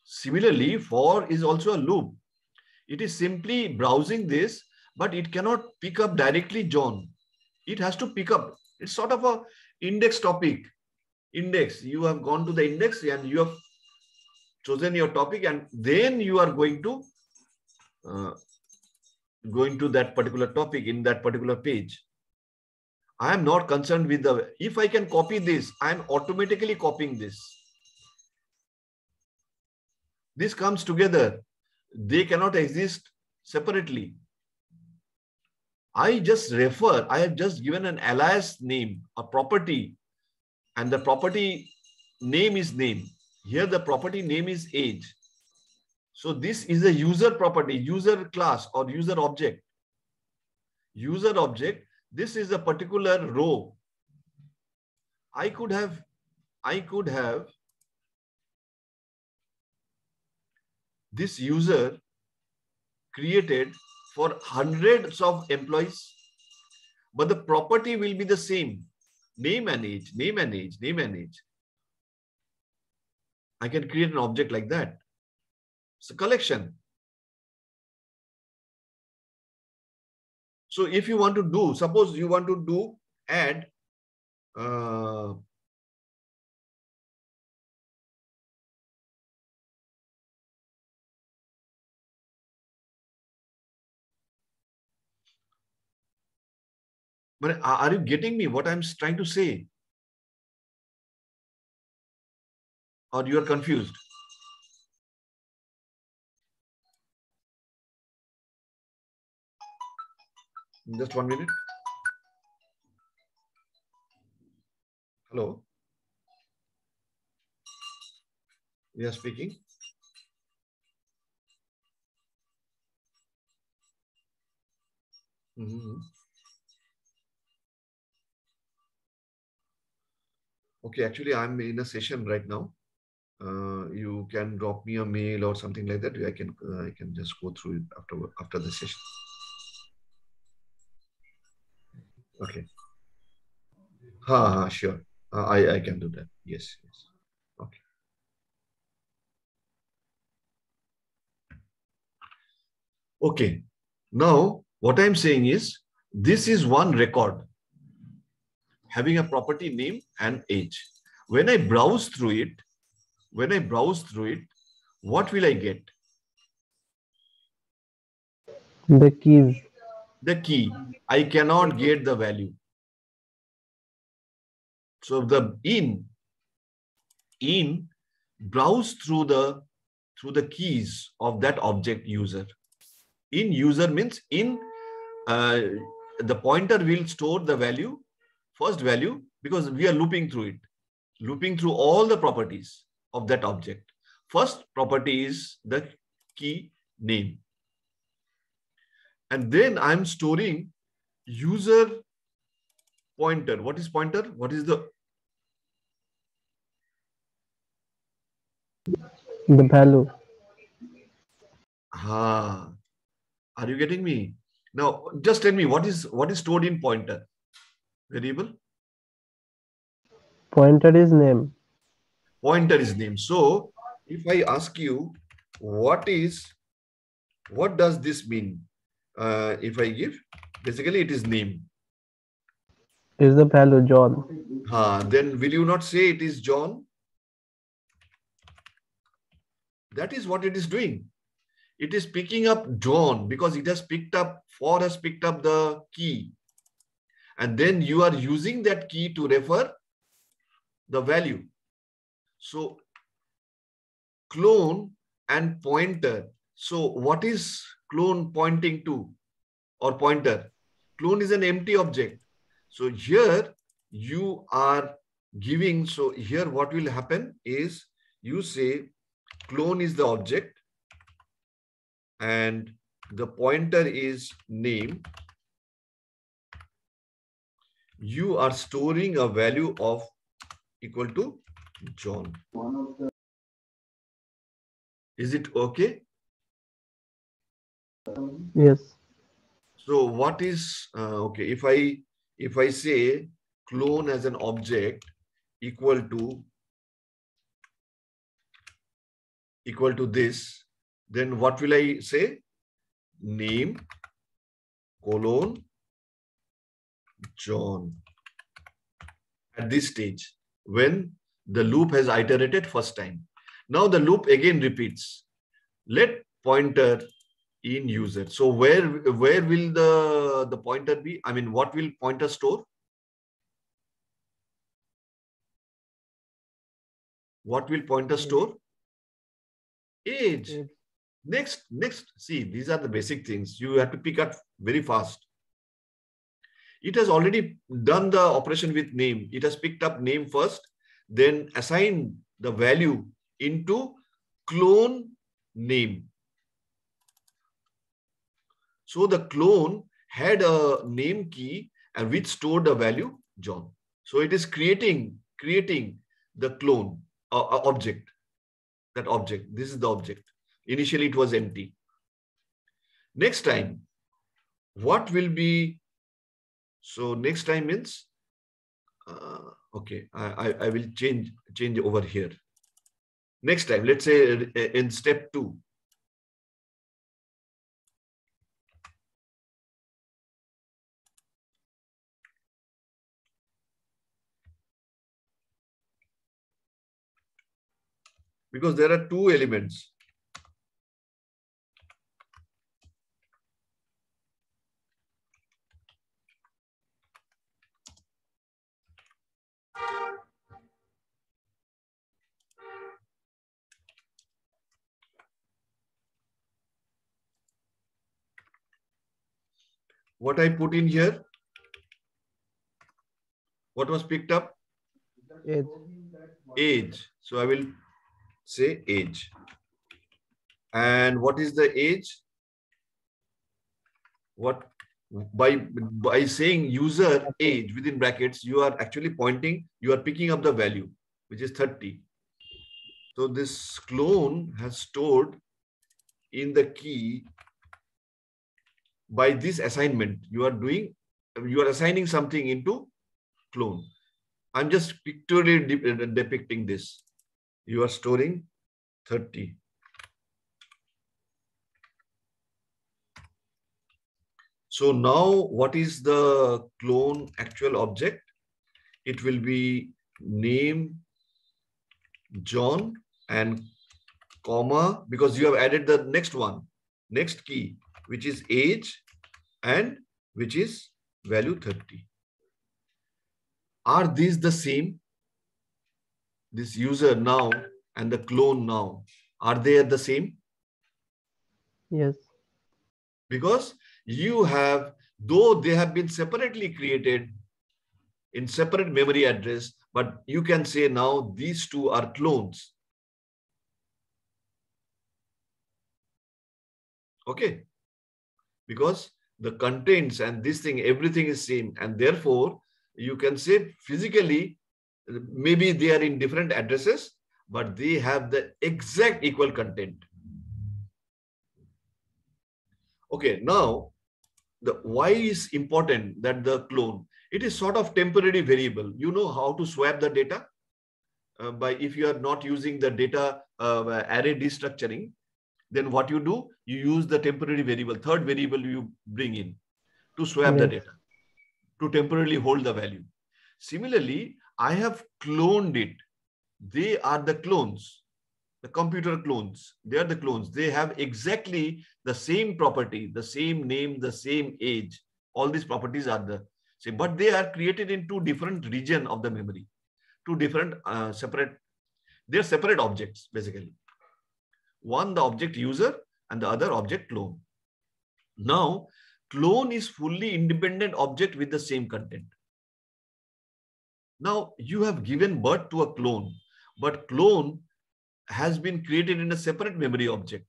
A: Similarly, for is also a loop. It is simply browsing this, but it cannot pick up directly John. It has to pick up. It's sort of a index topic. Index. You have gone to the index and you have chosen your topic, and then you are going to that particular topic in that particular page. I am not concerned with if I can copy this, I am automatically copying this. This comes together. They cannot exist separately. I just refer, I have just given an alias name, a property, and the property name is name. Here the property name is age. So this is a user property, user class or user object. User object, this is a particular row. I could have this user created for hundreds of employees, but the property will be the same. Name and age, name and age, name and age. I can create an object like that. It's a collection. So if you want to do, suppose you want to do add but are you getting me what I'm trying to say? Or you are confused? Just 1 minute. Hello. We are speaking. Okay, actually, I'm in a session right now. You can drop me a mail or something like that. I can just go through it after the session. Okay. Sure. I can do that. Yes. Okay. Okay. Now, what I'm saying is, this is one record having a property name and age. When I browse through it, what will I get?
D: The keys.
A: The key. I cannot get the value. So the in browse through the keys of that object user. In user means in the pointer will store the value first value, because we are looping through it, looping through all the properties of that object. First property is the key name. And then I'm storing user pointer. What is pointer? What is the
D: value?
A: Are you getting me? Now, just tell me what is stored in pointer variable?
D: Pointer is name.
A: Pointer is name. So if I ask you what does this mean? If I give, basically it is name.
D: Is the value John?
A: Then will you not say it is John? That is what it is doing. It is picking up John because it has picked up the key. And then you are using that key to refer the value. So clone and pointer. So what is clone pointing to or pointer? Clone is an empty object. So here you are giving, so here what will happen is you say clone is the object and the pointer is name. You are storing a value of equal to John. Is it okay?
D: Yes.
A: So what is okay? If I say clone as an object equal to this, then what will I say? Name colon John. At this stage, when the loop has iterated first time. Now the loop again repeats. Let pointer in user. So where will the pointer be? I mean, what will pointer store? What will pointer store? Age. Next. See, these are the basic things. You have to pick up very fast. It has already done the operation with name. It has picked up name first, then assigned the value into clone name. So the clone had a name key and which stored the value John. So it is creating the clone object. That object. This is the object. Initially it was empty. Next time, what will be? So next time means okay. I will change over here. Next time, let's say in step 2. Because there are 2 elements. What I put in here? What was picked up?
D: Age.
A: Age. So I will say age. And what is the age? What by saying user age within brackets, you are actually pointing, you are picking up the value, which is 30. So this clone has stored in the key by this assignment. You are assigning something into clone. I'm just pictorially depicting this. You are storing 30. So now what is the clone actual object? It will be name John and comma, because you have added the next key, which is age and which is value 30. Are these the same? This user now and the clone now, are they the same?
D: Yes.
A: Because you have, though they have been separately created in separate memory address, but you can say now these two are clones. Okay, because the contents and this thing, everything is same, and therefore you can say physically maybe they are in different addresses, but they have the exact equal content. Okay, now the why is important that the clone, it is sort of temporary variable. You know how to swap the data by if you are not using the data array destructuring, then what you do, you use the temporary variable, third variable you bring in to swap the data, to temporarily hold the value. Similarly, I have cloned it. They are the clones, the computer clones. They are the clones. They have exactly the same property, the same name, the same age. All these properties are the same, but they are created in two different regions of the memory, two different separate, they're separate objects basically. One, the object user, and the other object clone. Now, clone is fully independent object with the same content. Now, you have given birth to a clone, but clone has been created in a separate memory object.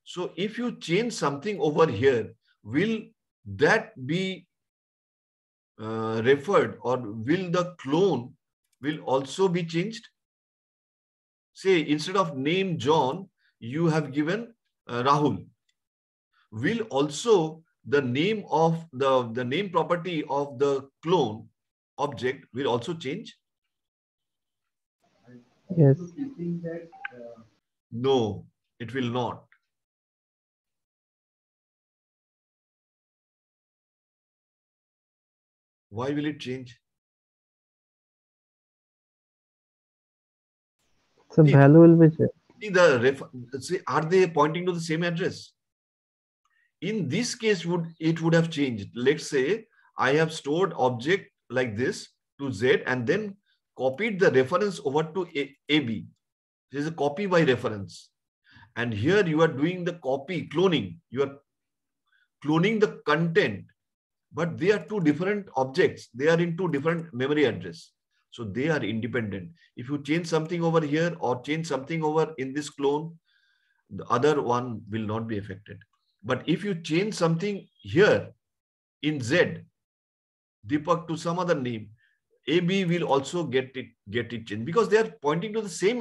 A: So, if you change something over here, will that be referred, or will the clone will also be changed? Say, instead of name John, you have given Rahul. Will also the name of the name property of the clone object will also change?
D: Yes.
A: No, it will not. Why will it change?
D: So value will be changed.
A: See, are they pointing to the same address? In this case, it would have changed. Let's say I have stored object like this to Z and then copied the reference over to AB. This is a copy by reference. And here you are doing the copy, cloning. You are cloning the content, but they are two different objects. They are in two different memory address. So they are independent. If you change something over here or change something over in this clone, the other one will not be affected. But if you change something here in Z, Deepak to some other name, AB will also get it changed because they are pointing to the same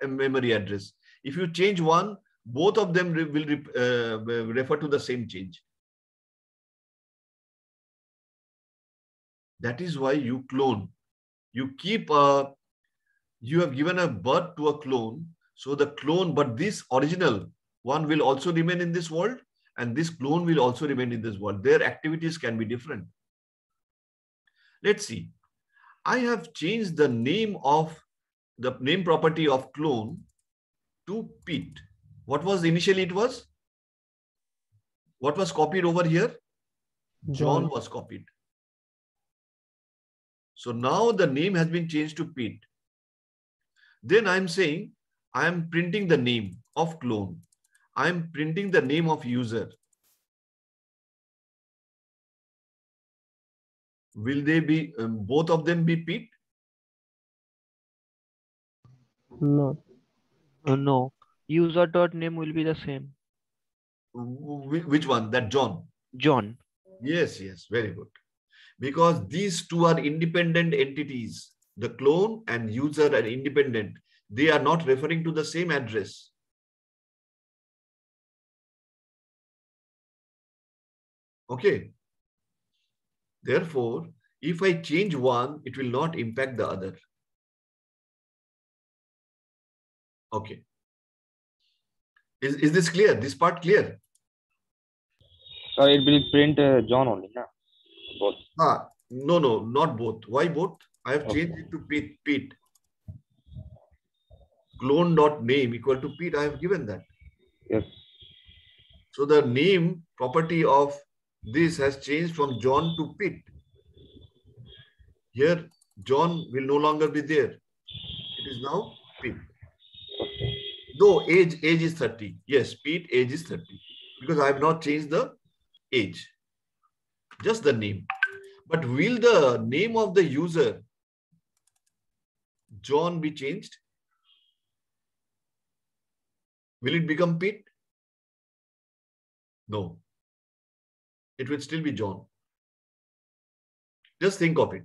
A: memory address. If you change one, both of them will refer to the same change. That is why you clone. You keep you have given a birth to a clone. So the clone, but this original one will also remain in this world, and this clone will also remain in this world. Their activities can be different. Let's see. I have changed the name of the name property of clone to Pete. What was initially it was? What was copied over here? John was copied. So now the name has been changed to Pete. Then I'm saying I am printing the name of clone. I am printing the name of user. Will they be, both of them be Pete?
D: No.
E: No. User.name will be the same.
A: Which one? That John?
E: John.
A: Yes, yes, very good. Because these two are independent entities. The clone and user are independent. They are not referring to the same address. Okay. Therefore, if I change one, it will not impact the other. Okay. Is this clear? This part clear?
G: It will print John only, no? Both.
A: No, not both. Why both? I have changed it to Pete. Clone.name equal to Pete. I have given that.
G: Yes.
A: So the name property of this has changed from John to Pete. Here, John will no longer be there. It is now Pete. Though age is 30. Yes, Pete age is 30. Because I have not changed the age. Just the name. But will the name of the user, John, be changed? Will it become Pete? No. It will still be John. Just think of it.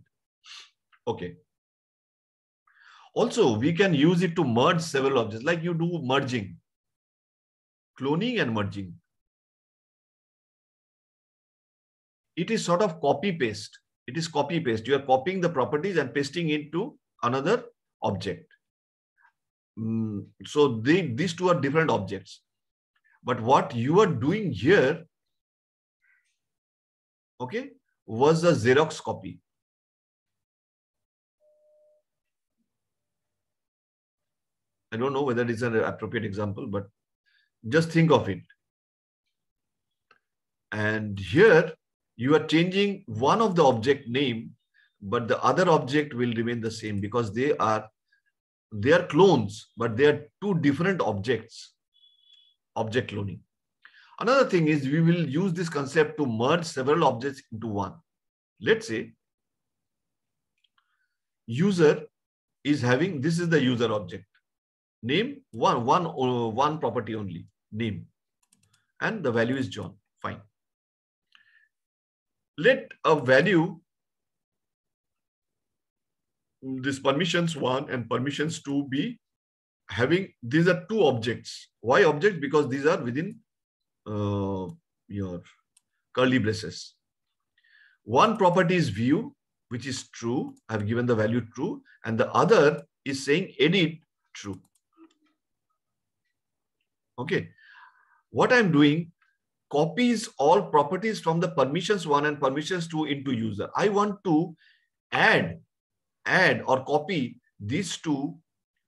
A: Okay. Also, we can use it to merge several objects, like you do merging, cloning and merging. It is sort of copy-paste. It is copy-paste. You are copying the properties and pasting into another object. So these two are different objects. But what you are doing here, okay, was a Xerox copy. I don't know whether it's an appropriate example, but just think of it. And here you are changing one of the object name, but the other object will remain the same because they are clones, but they are two different objects. Object cloning. Another thing is we will use this concept to merge several objects into one. Let's say user is having, this is the user object. Name, one property only, name. And the value is John. Fine. Let a value, this permissions 1 and permissions 2 be having, these are two objects. Why objects? Because these are within your curly braces. One property is view, which is true. I have given the value true. And the other is saying edit true. Okay. What I'm doing, copies all properties from the permissions 1 and permissions 2 into user. I want to add or copy these two.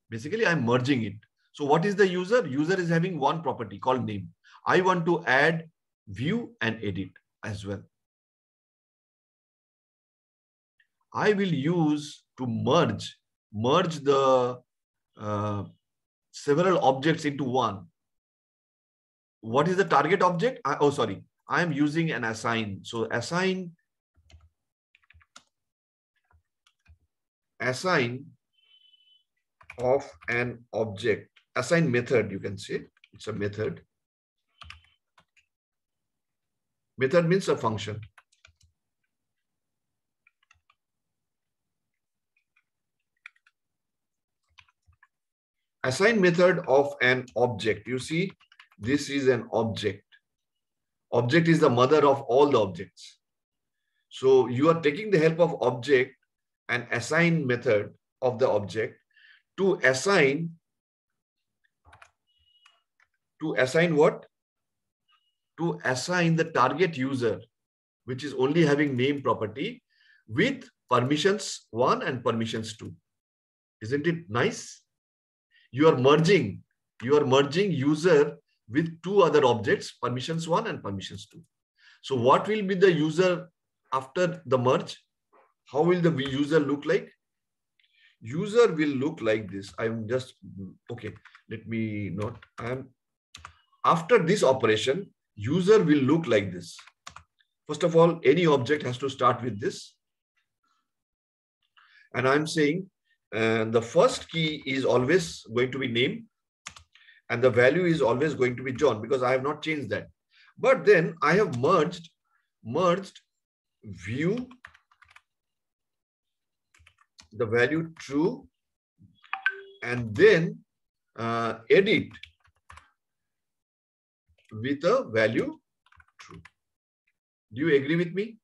A: Basically, I'm merging it. So what is the user? User is having one property called name. I want to add view and edit as well. I will use to merge the several objects into one. What is the target object? I am using an assign. So assign of an object. Assign method, you can say. It's a method. Method means a function. Assign method of an object. You see, this is an object. Object is the mother of all the objects. So you are taking the help of object and assign method of the object to assign what? To assign the target user, which is only having name property with permissions 1 and permissions 2. Isn't it nice? You are merging user with two other objects, permissions 1 and permissions 2. So what will be the user after the merge? How will the user look like? User will look like this. I'm just, okay, let me note. After this operation, user will look like this. First of all, any object has to start with this. And I'm saying the first key is always going to be name. And the value is always going to be John because I have not changed that. But then I have merged view, the value true, and then edit with a value true. Do you agree with me?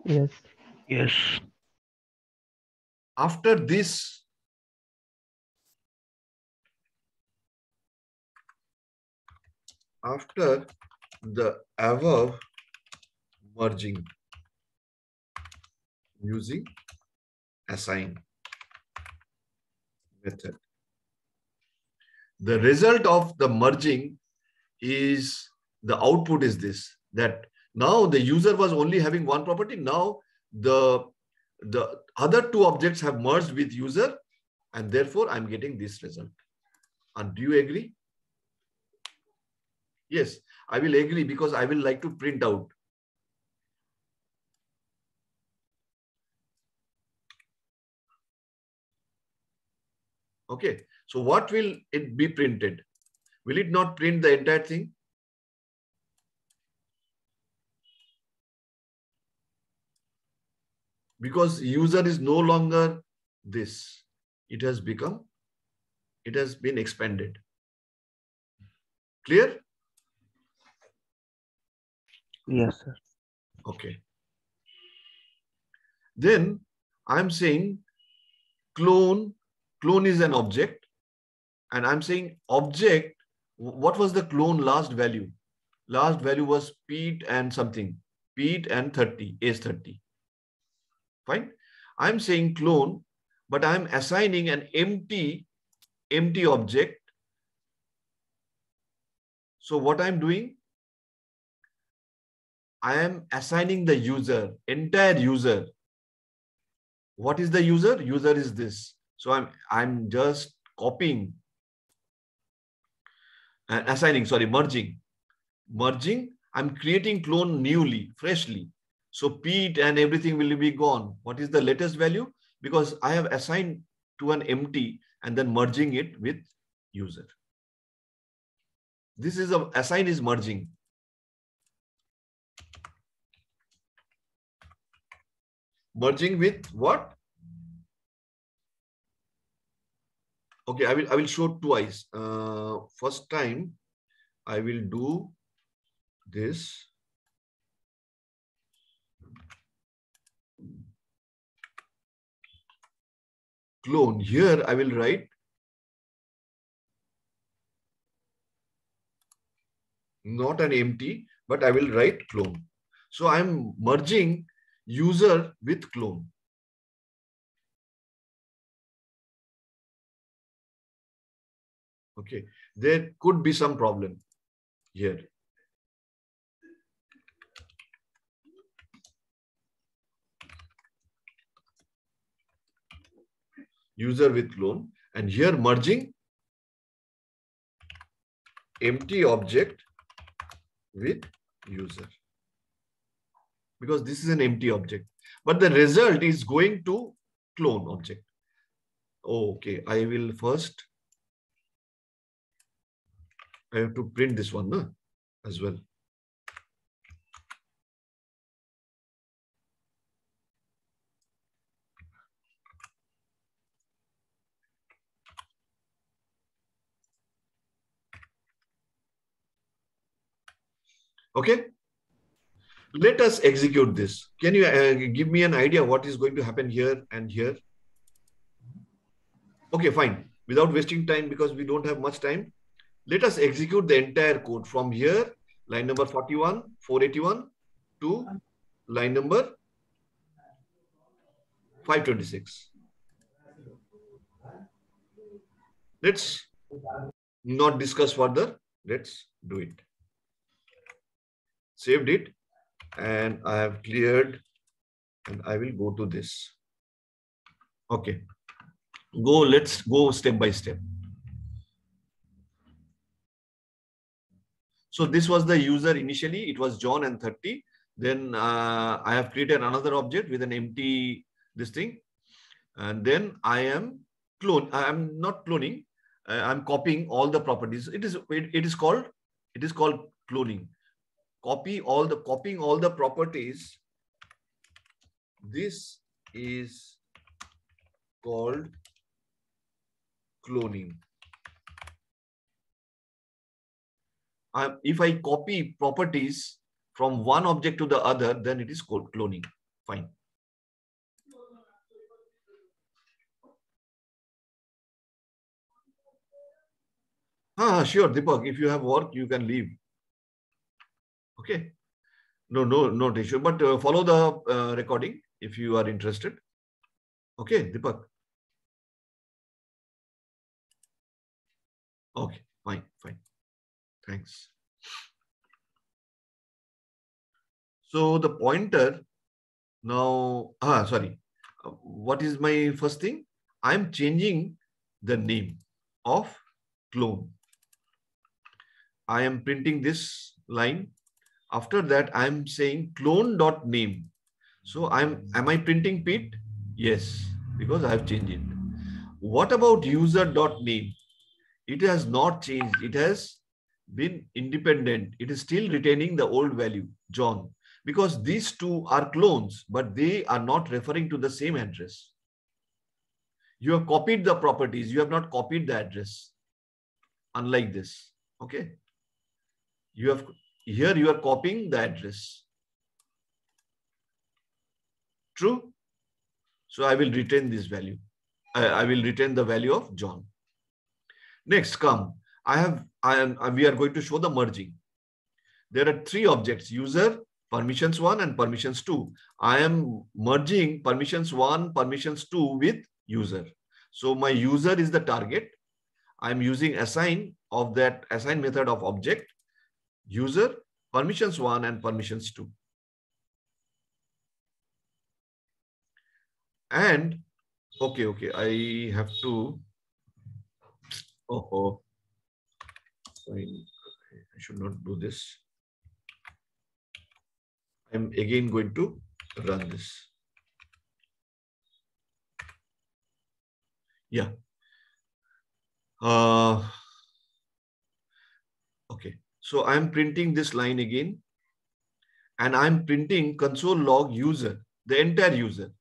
D: Yes.
E: Yes.
A: After this, after the above merging using assign method, the result of the merging is, the output is this, that now the user was only having one property. Now the other two objects have merged with user, and therefore I'm getting this result. And do you agree? Yes, I will agree because I will like to print out. Okay. So what will it be printed? Will it not print the entire thing? Because user is no longer this. It has been expanded. Clear?
B: Yes, sir.
A: Okay. Then I'm saying clone is an object. And I'm saying object, what was the clone last value? Last value was Pete and something. Pete and 30, age 30. Fine. I'm saying clone, but I'm assigning an empty object. So what I'm doing, I am assigning the user, entire user. What is the user? User is this. So I'm just copying and assigning, sorry, merging. I'm creating clone newly, freshly. So Pete and everything will be gone. What is the latest value? Because I have assigned to an empty and then merging it with user. This is assign is merging. Merging with what? Okay, I will show twice. First time I will do this. Clone. Here I will write not an empty, but I will write clone. So I'm merging user with clone. Okay, there could be some problem here. User with clone, and here merging empty object with user, because this is an empty object, but the result is going to clone object. Okay, I will first, I have to print this one as well. Okay, let us execute this. Can you give me an idea what is going to happen here and here? Okay, fine. Without wasting time, because we don't have much time, let us execute the entire code from here, line number 41, 481 to line number 526. Let's not discuss further. Let's do it. Saved it, and I have cleared, and I will go to this. Okay. Let's go step by step. So this was the user initially, it was John and 30. Then I have created another object with an empty this thing. And then I am not cloning. I'm copying all the properties. It is called cloning. Copying all the properties. This is called cloning. If I copy properties from one object to the other, then it is called cloning. Fine. Sure, Deepak. If you have work, you can leave. Okay. No issue. But follow the recording if you are interested. Okay, Deepak. Okay, fine. Thanks. So the pointer now, sorry. What is my first thing? I'm changing the name of clone. I am printing this line. After that, I'm saying clone.name. So am I printing Pete? Yes, because I have changed it. What about user.name? It has not changed. It has been independent. It is still retaining the old value, John, because these two are clones, but they are not referring to the same address. You have copied the properties. You have not copied the address. Unlike this, okay? Here you are copying the address. True? So I will retain this value. I will retain the value of John. Next, come. We are going to show the merging. There are three objects: user, permissions 1 and permissions 2. I am merging permissions 1, permissions 2 with user. So my user is the target. I am using assign of that assign method of object, user, permissions 1 and permissions 2. And okay, I have to, I should not do this. I'm again going to run this. Yeah. Okay. So I'm printing this line again, and I'm printing console log user, the entire user,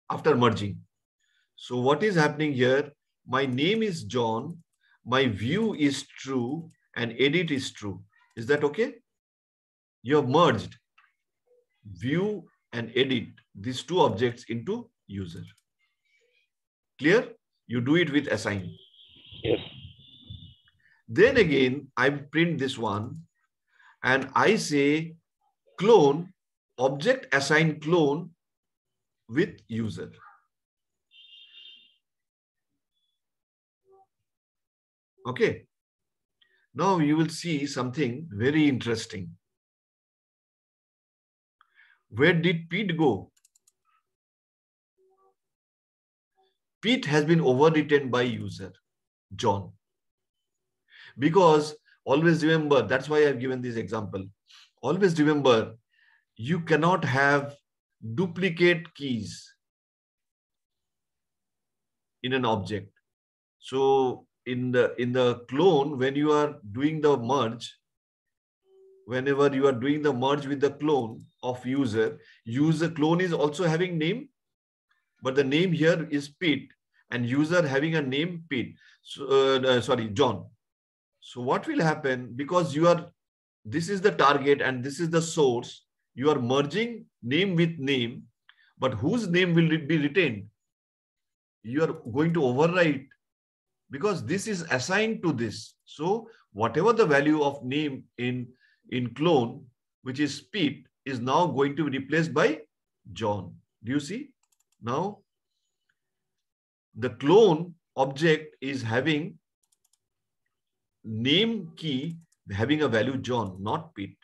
A: after merging. So what is happening here? My name is John, my view is true, and edit is true. Is that okay? You have merged view and edit, these two objects, into user. Clear? You do it with assign.
B: Yes.
A: Then again, I print this one and I say clone, object assign clone with user. Okay. Now you will see something very interesting. Where did Pete go? Pete has been overwritten by user, John. Because always remember, that's why I've given this example. Always remember, you cannot have duplicate keys in an object. So in the clone, when you are doing the merge, whenever you are doing the merge with the clone of user clone is also having name, but the name here is Pete and user having a name Pete. So, John. So what will happen, because this is the target and this is the source, you are merging name with name, but whose name will be retained? You are going to overwrite because this is assigned to this. So whatever the value of name in clone, which is Pete, is now going to be replaced by John. Do you see? Now, the clone object is having name key having a value John, not Pete.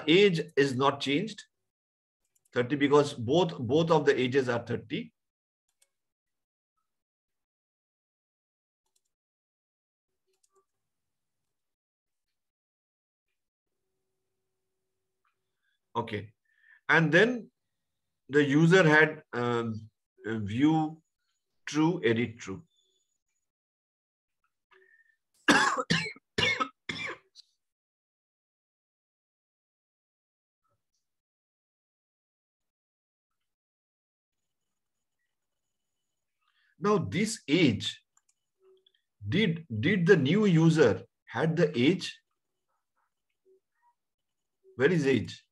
A: Age is not changed, 30, because both of the ages are 30. Okay. And then the user had view true, edit true. Now this age, did the new user had the age? Where is age?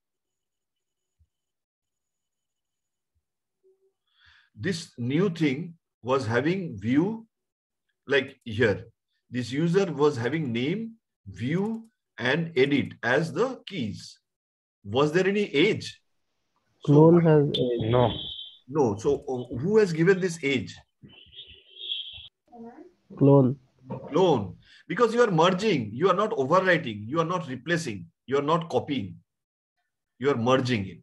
A: This new thing was having view, like here. This user was having name, view, and edit as the keys. Was there any age?
D: Clone has age.
B: No.
A: No. So who has given this age?
D: Clone.
A: Clone. Because you are merging, you are not overwriting, you are not replacing, you are not copying, you are merging it.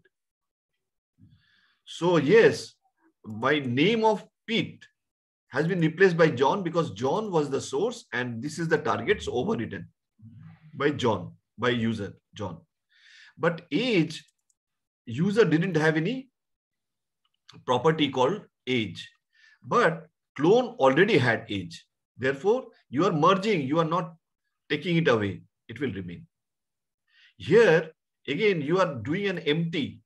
A: So yes, my name of Pete has been replaced by John because John was the source and this is the target, so overwritten by John, by user John. But age, user didn't have any property called age. But Clone already had age. Therefore, you are merging, you are not taking it away. It will remain. Here, again, you are doing an empty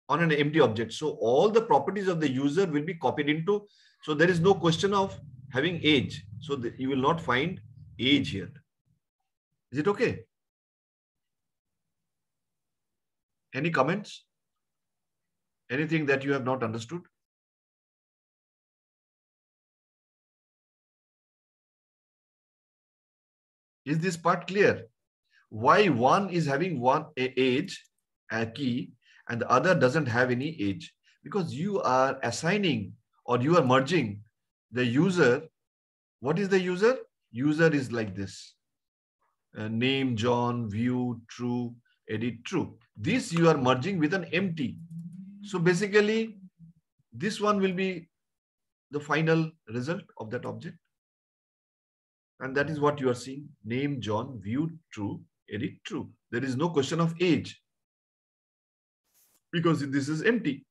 A: on an empty object. So all the properties of the user will be copied into. So there is no question of having age. So you will not find age here. Is it okay? Any comments? Anything that you have not understood? Is this part clear? Why one is having one age, a key, and the other doesn't have any age? Because you are assigning or you are merging the user. What is the user? User is like this. Name, John, view, true, edit, true. This you are merging with an empty. So basically, this one will be the final result of that object. And that is what you are seeing. Name, John, view, true, edit, true. There is no question of age because this is empty.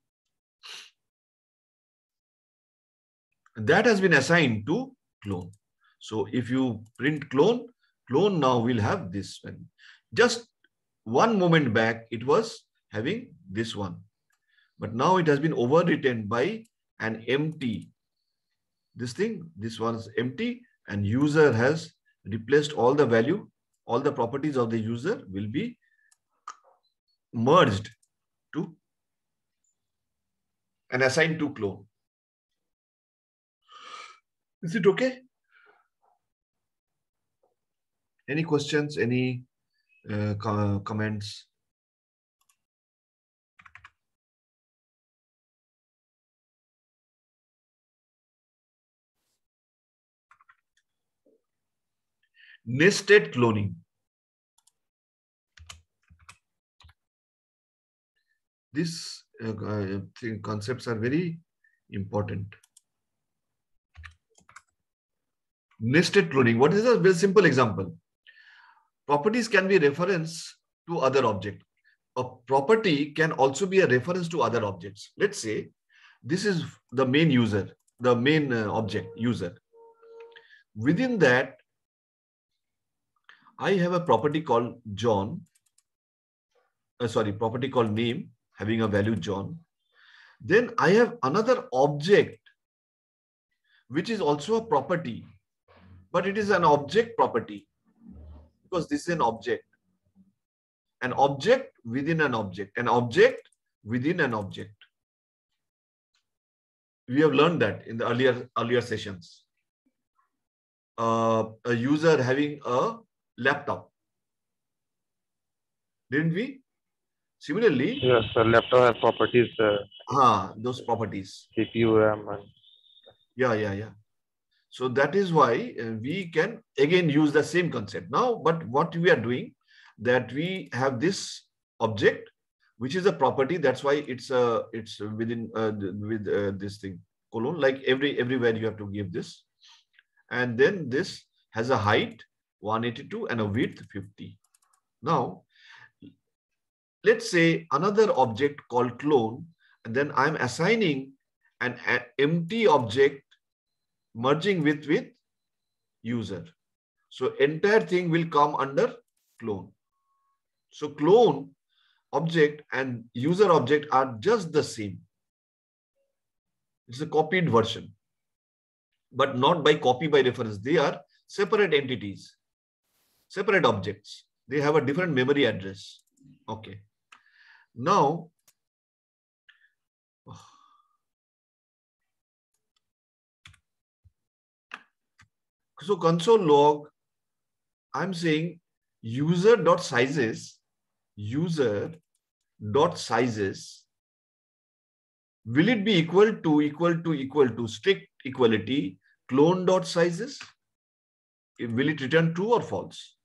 A: That has been assigned to clone. So if you print clone, clone now will have this one. Just one moment back, it was having this one. But now it has been overwritten by an empty. This thing, this one is empty, and user has replaced all the value, all the properties of the user will be merged to and assigned to clone. Is it okay? Any questions, any comments? Nested cloning. These concepts are very important. Nested cloning. What is a very simple example? Properties can be reference to other objects. A property can also be a reference to other objects. Let's say this is the main user, the main object user. Within that, I have a property called John. Property called name having a value John. Then I have another object which is also a property, but it is an object property because this is an object. An object within an object. An object within an object. We have learned that in the earlier sessions. A user having a laptop. Didn't we? Similarly.
G: Yes, the laptop has properties.
A: Those properties.
G: CPU, RAM. And...
A: Yeah. So that is why we can again use the same concept now. But what we are doing, that we have this object, which is a property. That's why it's within with this thing colon. Like everywhere you have to give this, and then this has a height 182 and a width 50. Now, let's say another object called clone, and then I'm assigning an empty object merging with user. So entire thing will come under clone. So clone object and user object are just the same. It's a copied version, but not by copy by reference. They are separate entities, separate objects. They have a different memory address. Okay. Now, so console log, I'm saying user.sizes will it be equal to strict equality clone.sizes? Will it return true or false?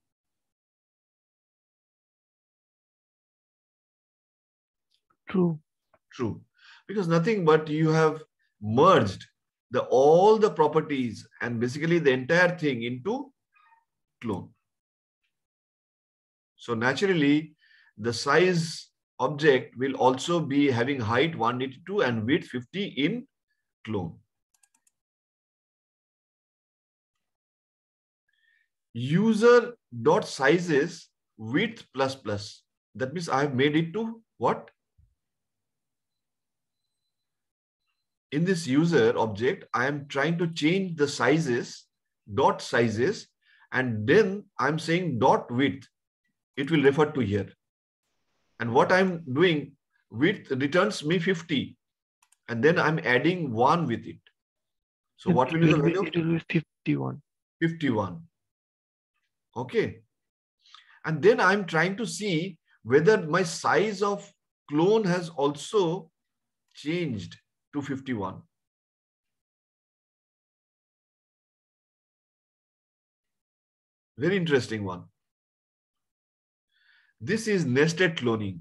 E: True.
A: True. Because nothing but you have merged all the properties and basically the entire thing into clone. So naturally, the size object will also be having height 182 and width 50 in clone. user dot sizes width plus plus. That means I have made it to what? In this user object, I am trying to change the sizes, dot sizes, and then I'm saying dot width. It will refer to here. And what I'm doing, width returns me 50. And then I'm adding 1 with it. So what will be the value?
E: It will be 51.
A: 51. Okay. And then I'm trying to see whether my size of clone has also changed to 51. Very interesting one. This is nested cloning.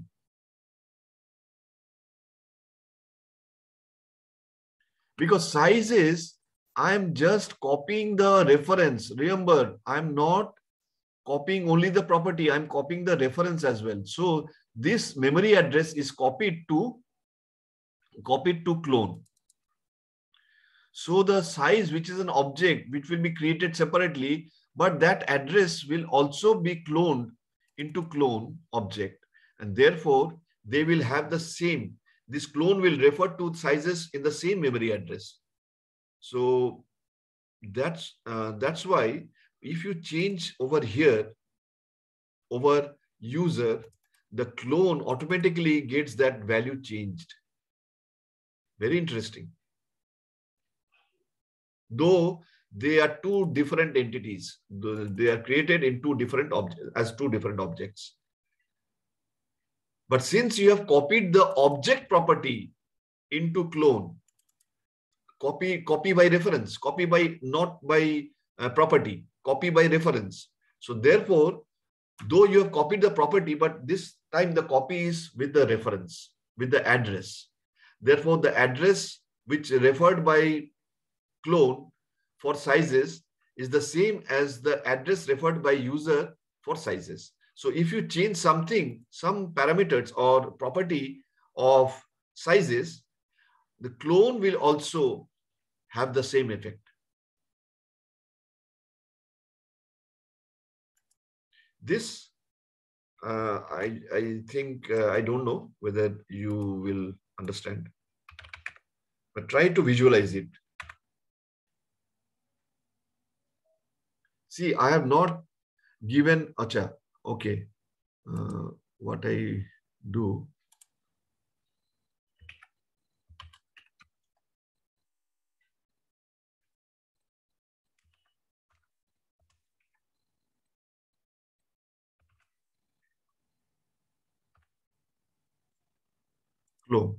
A: Because sizes, I'm just copying the reference. Remember, I'm not copying only the property, I'm copying the reference as well. So this memory address is copied to clone. So the size, which is an object which will be created separately, but that address will also be cloned into clone object. And therefore, they will have the same. This clone will refer to sizes in the same memory address. So that's why if you change over here, over user, the clone automatically gets that value changed. Very interesting. Though they are two different entities, they are created in two different objects, as two different objects. But since you have copied the object property into clone, copy by reference, copy by not by property, copy by reference. So therefore, though you have copied the property, but this time the copy is with the reference, with the address. Therefore, the address which referred by clone for sizes is the same as the address referred by user for sizes. So if you change something, some parameters or property of sizes, the clone will also have the same effect. This, I think, I don't know whether you will understand, but try to visualize it. See, I have not given, acha, okay, what I do. Clone.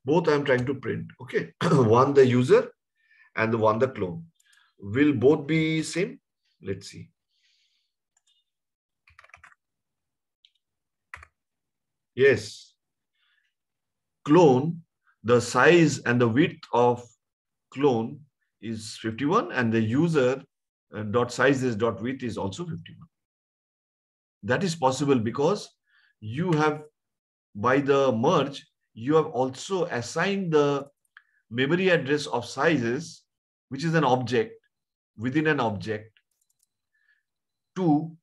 A: Both I am trying to print. Okay, one the user and the one the clone. Will both be same? Let's see. Yes. Clone, the size and the width of clone is 51 and the user dot sizes dot width is also 51. That is possible because you have, by the merge, you have also assigned the memory address of sizes, which is an object within an object, to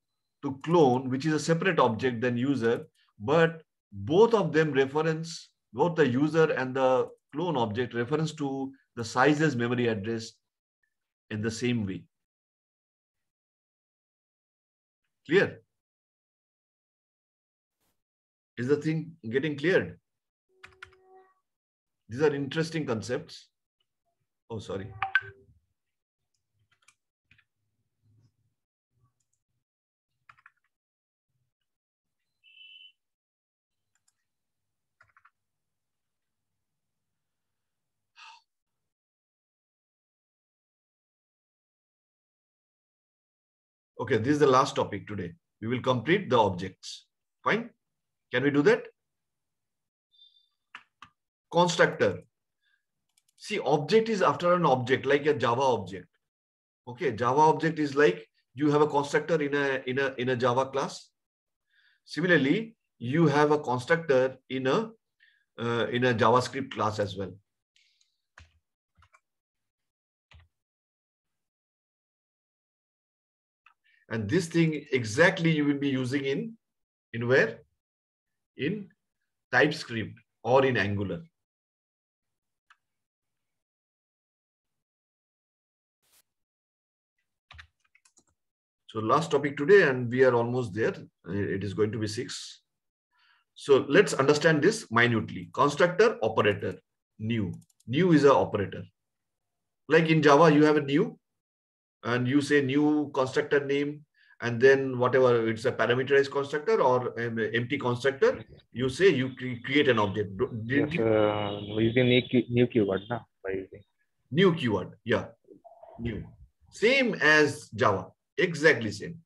A: clone, which is a separate object than user, but both of them reference, both the user and the clone object reference to the sizes memory address in the same way. Clear? Is the thing getting cleared? These are interesting concepts. Oh, sorry. Okay, this is the last topic today. We will complete the objects. Fine? Can we do that? Constructor. See, object is after an object, like a Java object. Okay, Java object is like you have a constructor in a Java class. Similarly, you have a constructor in a JavaScript class as well. And this thing exactly you will be using in where? In TypeScript or in Angular. So last topic today, and we are almost there. It is going to be 6. So let's understand this minutely. Constructor, operator, new. New is an operator. Like in Java, you have a new, and you say new constructor name, and then whatever, it's a parameterized constructor or empty constructor, you say you create an object.
G: Yes, using new keyword now by using
A: new keyword. Yeah, new. Same as Java, exactly same.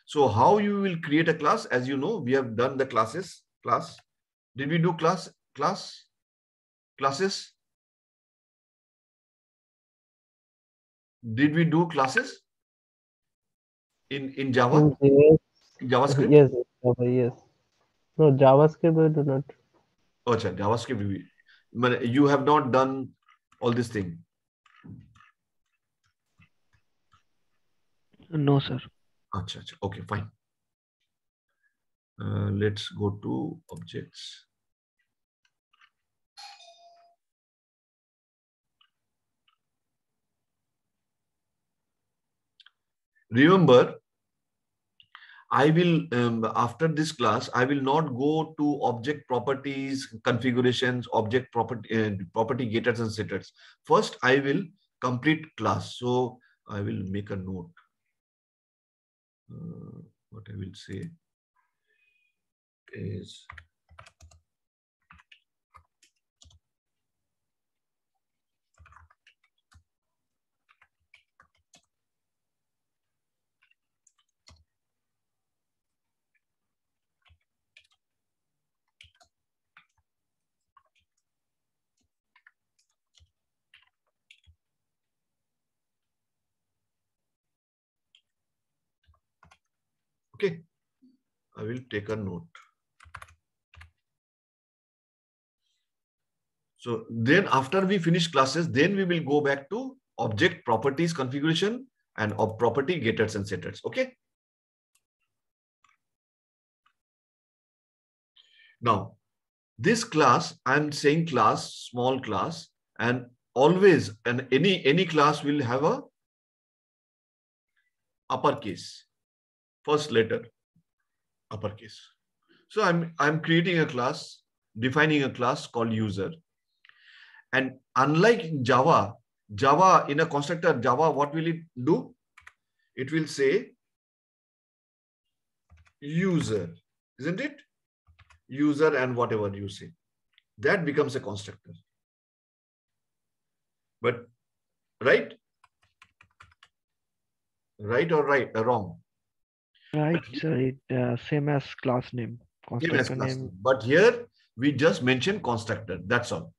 A: So how you will create a class? As you know, we have done the classes. Class. Did we do classes? Did we do classes in Java?
D: Yes.
A: In JavaScript?
D: Yes, Java, yes. No, JavaScript we do not.
A: Oh, JavaScript. You have not done all this thing.
E: No, sir.
A: Okay, fine. Let's go to objects. Remember, I will, after this class, I will not go to object properties, configurations, object property getters and setters. First, I will complete class. So I will make a note. What I will say is okay. I will take a note. So then after we finish classes, then we will go back to object properties configuration and of property getters and setters. Okay. Now, this class, I'm saying class, small class, and always, and any class will have a uppercase, first letter, uppercase. So I'm creating a class, defining a class called user. And unlike Java in a constructor, Java, what will it do? It will say user, isn't it? User and whatever you say. That becomes a constructor. But right? Right or wrong?
E: Right, sir. It same as class name. Constructor name.
A: But here we just mention constructor. That's all.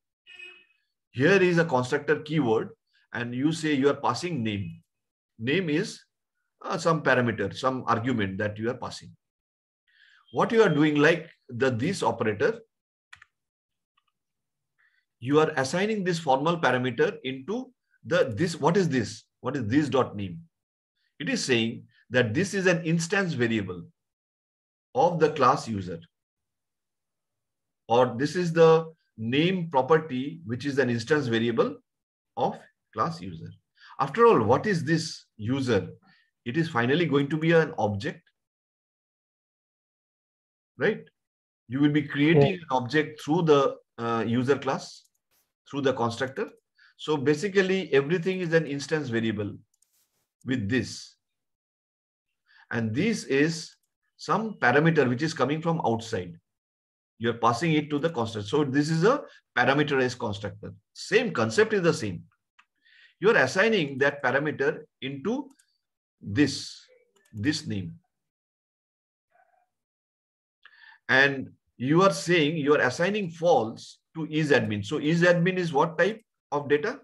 A: Here is a constructor keyword, and you say you are passing name. Name is some parameter, some argument that you are passing. What you are doing, like this operator, you are assigning this formal parameter into this. What is this? What is this dot name? It is saying that this is an instance variable of the class user, or this is the name property, which is an instance variable of class user. After all, what is this user? It is finally going to be an object, right? You will be creating an object through the user class, through the constructor. So basically everything is an instance variable with this. And this is some parameter which is coming from outside. You're passing it to the constructor. So this is a parameterized constructor. Same concept is the same. You're assigning that parameter into this name. And you are saying you are assigning false to isAdmin. So isAdmin is what type? of data?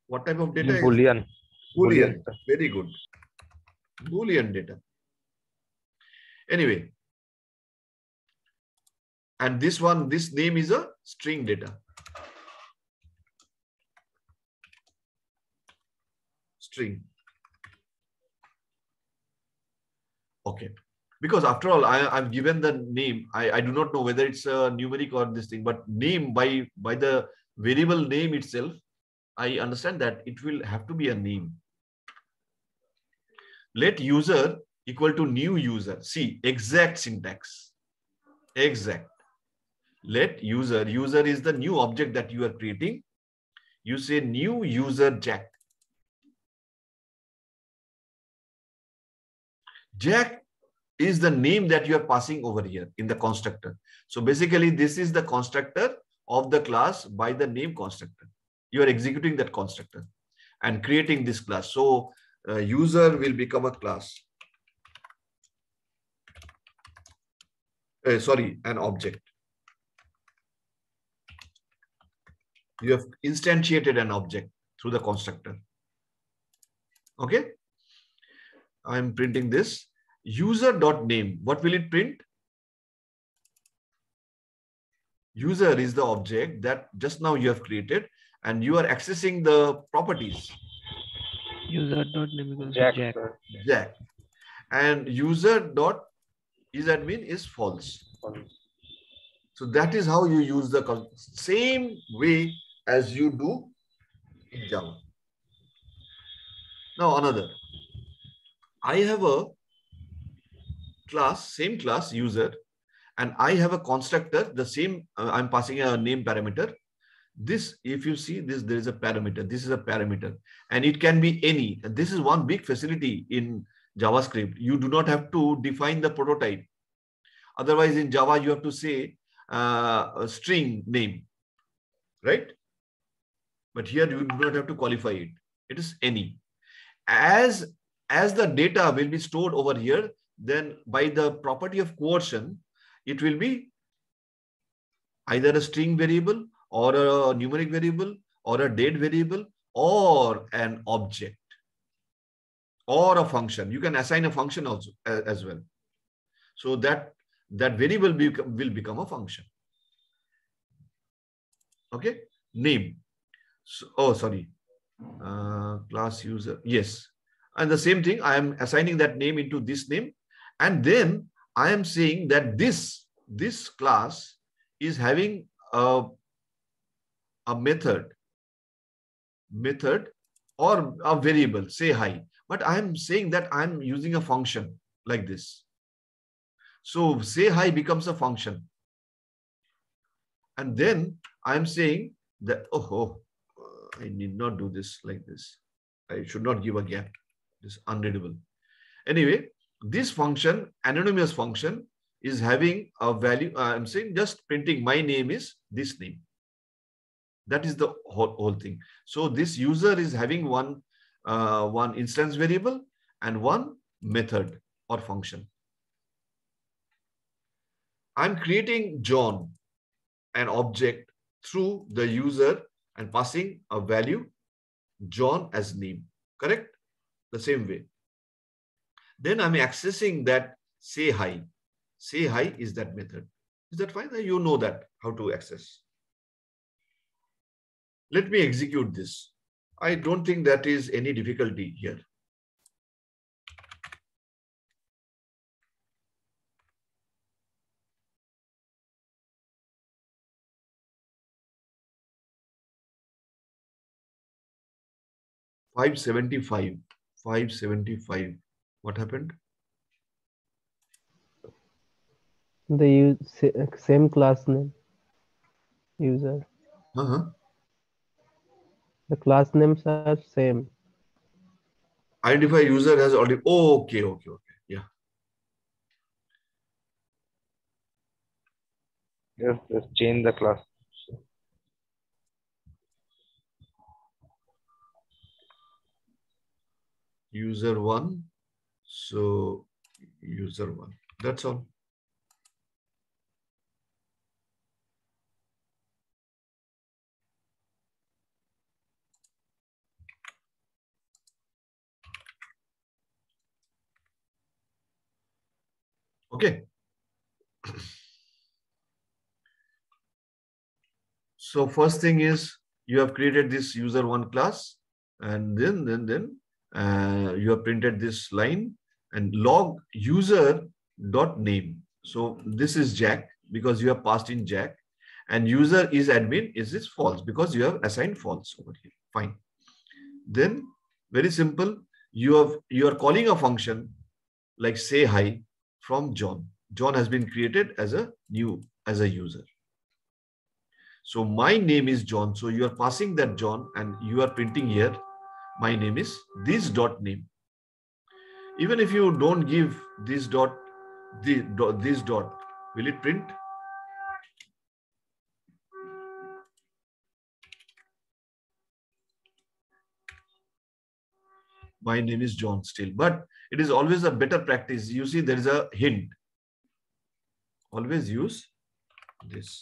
A: What type of data?
G: Boolean.
A: Boolean. Very good. Boolean data. Anyway, and this name is a string data. String. Okay. Because after all, I've given the name. I do not know whether it's a numeric or this thing, but name by the variable name itself, I understand that it will have to be a name. Let user equal to new user. See, exact syntax. Exact. Let user is the new object that you are creating. You say new user Jack. Jack is the name that you are passing over here in the constructor. So basically, this is the constructor of the class by the name constructor. You are executing that constructor and creating this class. So user will become a class. Sorry, an object. You have instantiated an object through the constructor. Okay. I'm printing this. User.name. What will it print? User is the object that just now you have created, and you are accessing the properties.
E: User.name equals
G: Jack.
A: Jack. And user.isAdmin is false. So that is how you use the same way as you do in Java. Now another. I have a class, same class user, and I have a constructor, the same, I'm passing a name parameter. This, if you see this, there is a parameter. This is a parameter, and it can be any. And this is one big facility in JavaScript. You do not have to define the prototype. Otherwise, in Java, you have to say a string name, right? But here you do not have to qualify it. It is any. As the data will be stored over here, then by the property of coercion, it will be either a string variable or a numeric variable or a date variable or an object or a function. You can assign a function also as well. So that variable will become a function. Okay. Name. So, oh, sorry. Class user. Yes. And the same thing, I am assigning that name into this name. And then I am saying that this class is having a method or a variable, say hi. But I am saying that I am using a function like this. So say hi becomes a function. And then I am saying that, I need not do this like this. I should not give a gap. This is unreadable. Anyway, this function, anonymous function, is having a value. I'm saying just printing my name is this name. That is the whole thing. So this user is having one instance variable and one method or function. I'm creating John, an object, through the user and passing a value John as name. Correct? The same way. Then I'm accessing that say hi. Say hi is that method. Is that fine? You know that how to access. Let me execute this. I don't think that is any difficulty here. $575. What happened?
D: They use same class name. User. The class names are same.
A: Identify user has already. Oh, okay. Yeah.
G: Just change the class.
A: User 1. So user 1. That's all. Okay. So first thing is you have created this user1 class, and then you have printed this line and log user dot name. So this is Jack because you have passed in Jack, and user is admin is this false because you have assigned false over here. Fine. Then very simple, you are calling a function like say hi from John. John has been created as a user. So my name is John. So you are passing that John and you are printing here, my name is this dot name. Even if you don't give this dot, this dot, will it print? My name is John still, but it is always a better practice. You see, there is a hint. Always use this.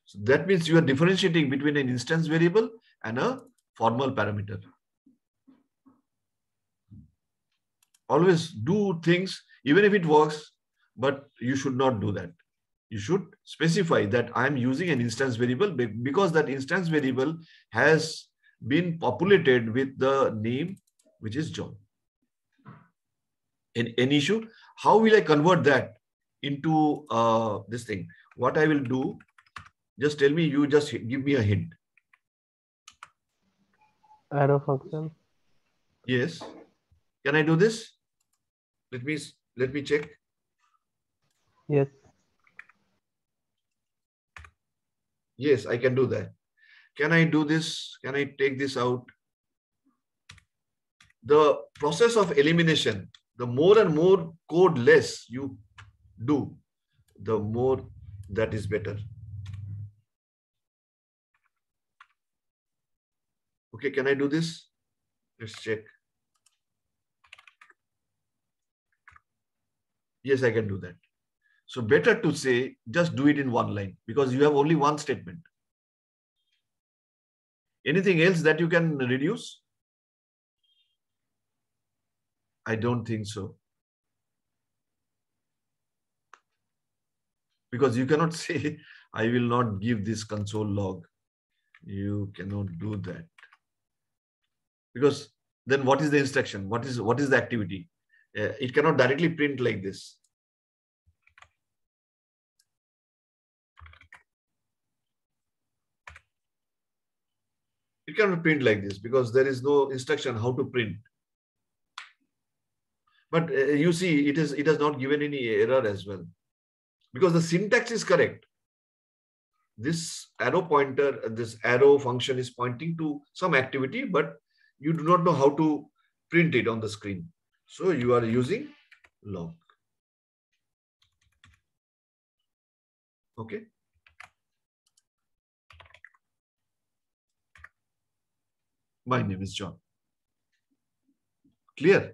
A: So that means you are differentiating between an instance variable and a formal parameter. Always do things, even if it works, but you should not do that. You should specify that I am using an instance variable because that instance variable has been populated with the name, which is John. An issue, how will I convert that into this thing? What I will do, just tell me, you just give me a hint.
D: Arrow function.
A: Yes. Can I do this? Let me check.
D: Yes.
A: Yes, I can do that. Can I do this? Can I take this out? The process of elimination, the more and more code less you do, the more that is better. Okay, can I do this? Let's check. Yes, I can do that. So better to say, just do it in one line because you have only one statement. Anything else that you can reduce? I don't think so. Because you cannot say, I will not give this console log. You cannot do that. Because then what is the instruction? What is the activity? It cannot directly print like this. It cannot print like this because there is no instruction how to print. But you see, it has not given any error as well. Because the syntax is correct. This arrow pointer, this arrow function is pointing to some activity, but you do not know how to print it on the screen. So you are using log. Okay. My name is John. Clear?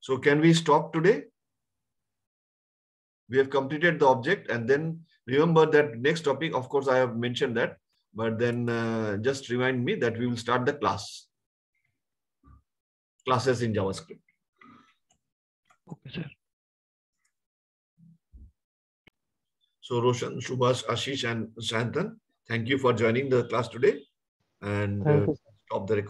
A: So can we stop today? We have completed the object, and then remember that next topic, of course, I have mentioned that, but then just remind me that we will start the classes in JavaScript.
E: Okay, sir.
A: So Roshan, Subhash, Ashish, and Shantan, thank you for joining the class today, and
D: Thank you.
A: stop the recording.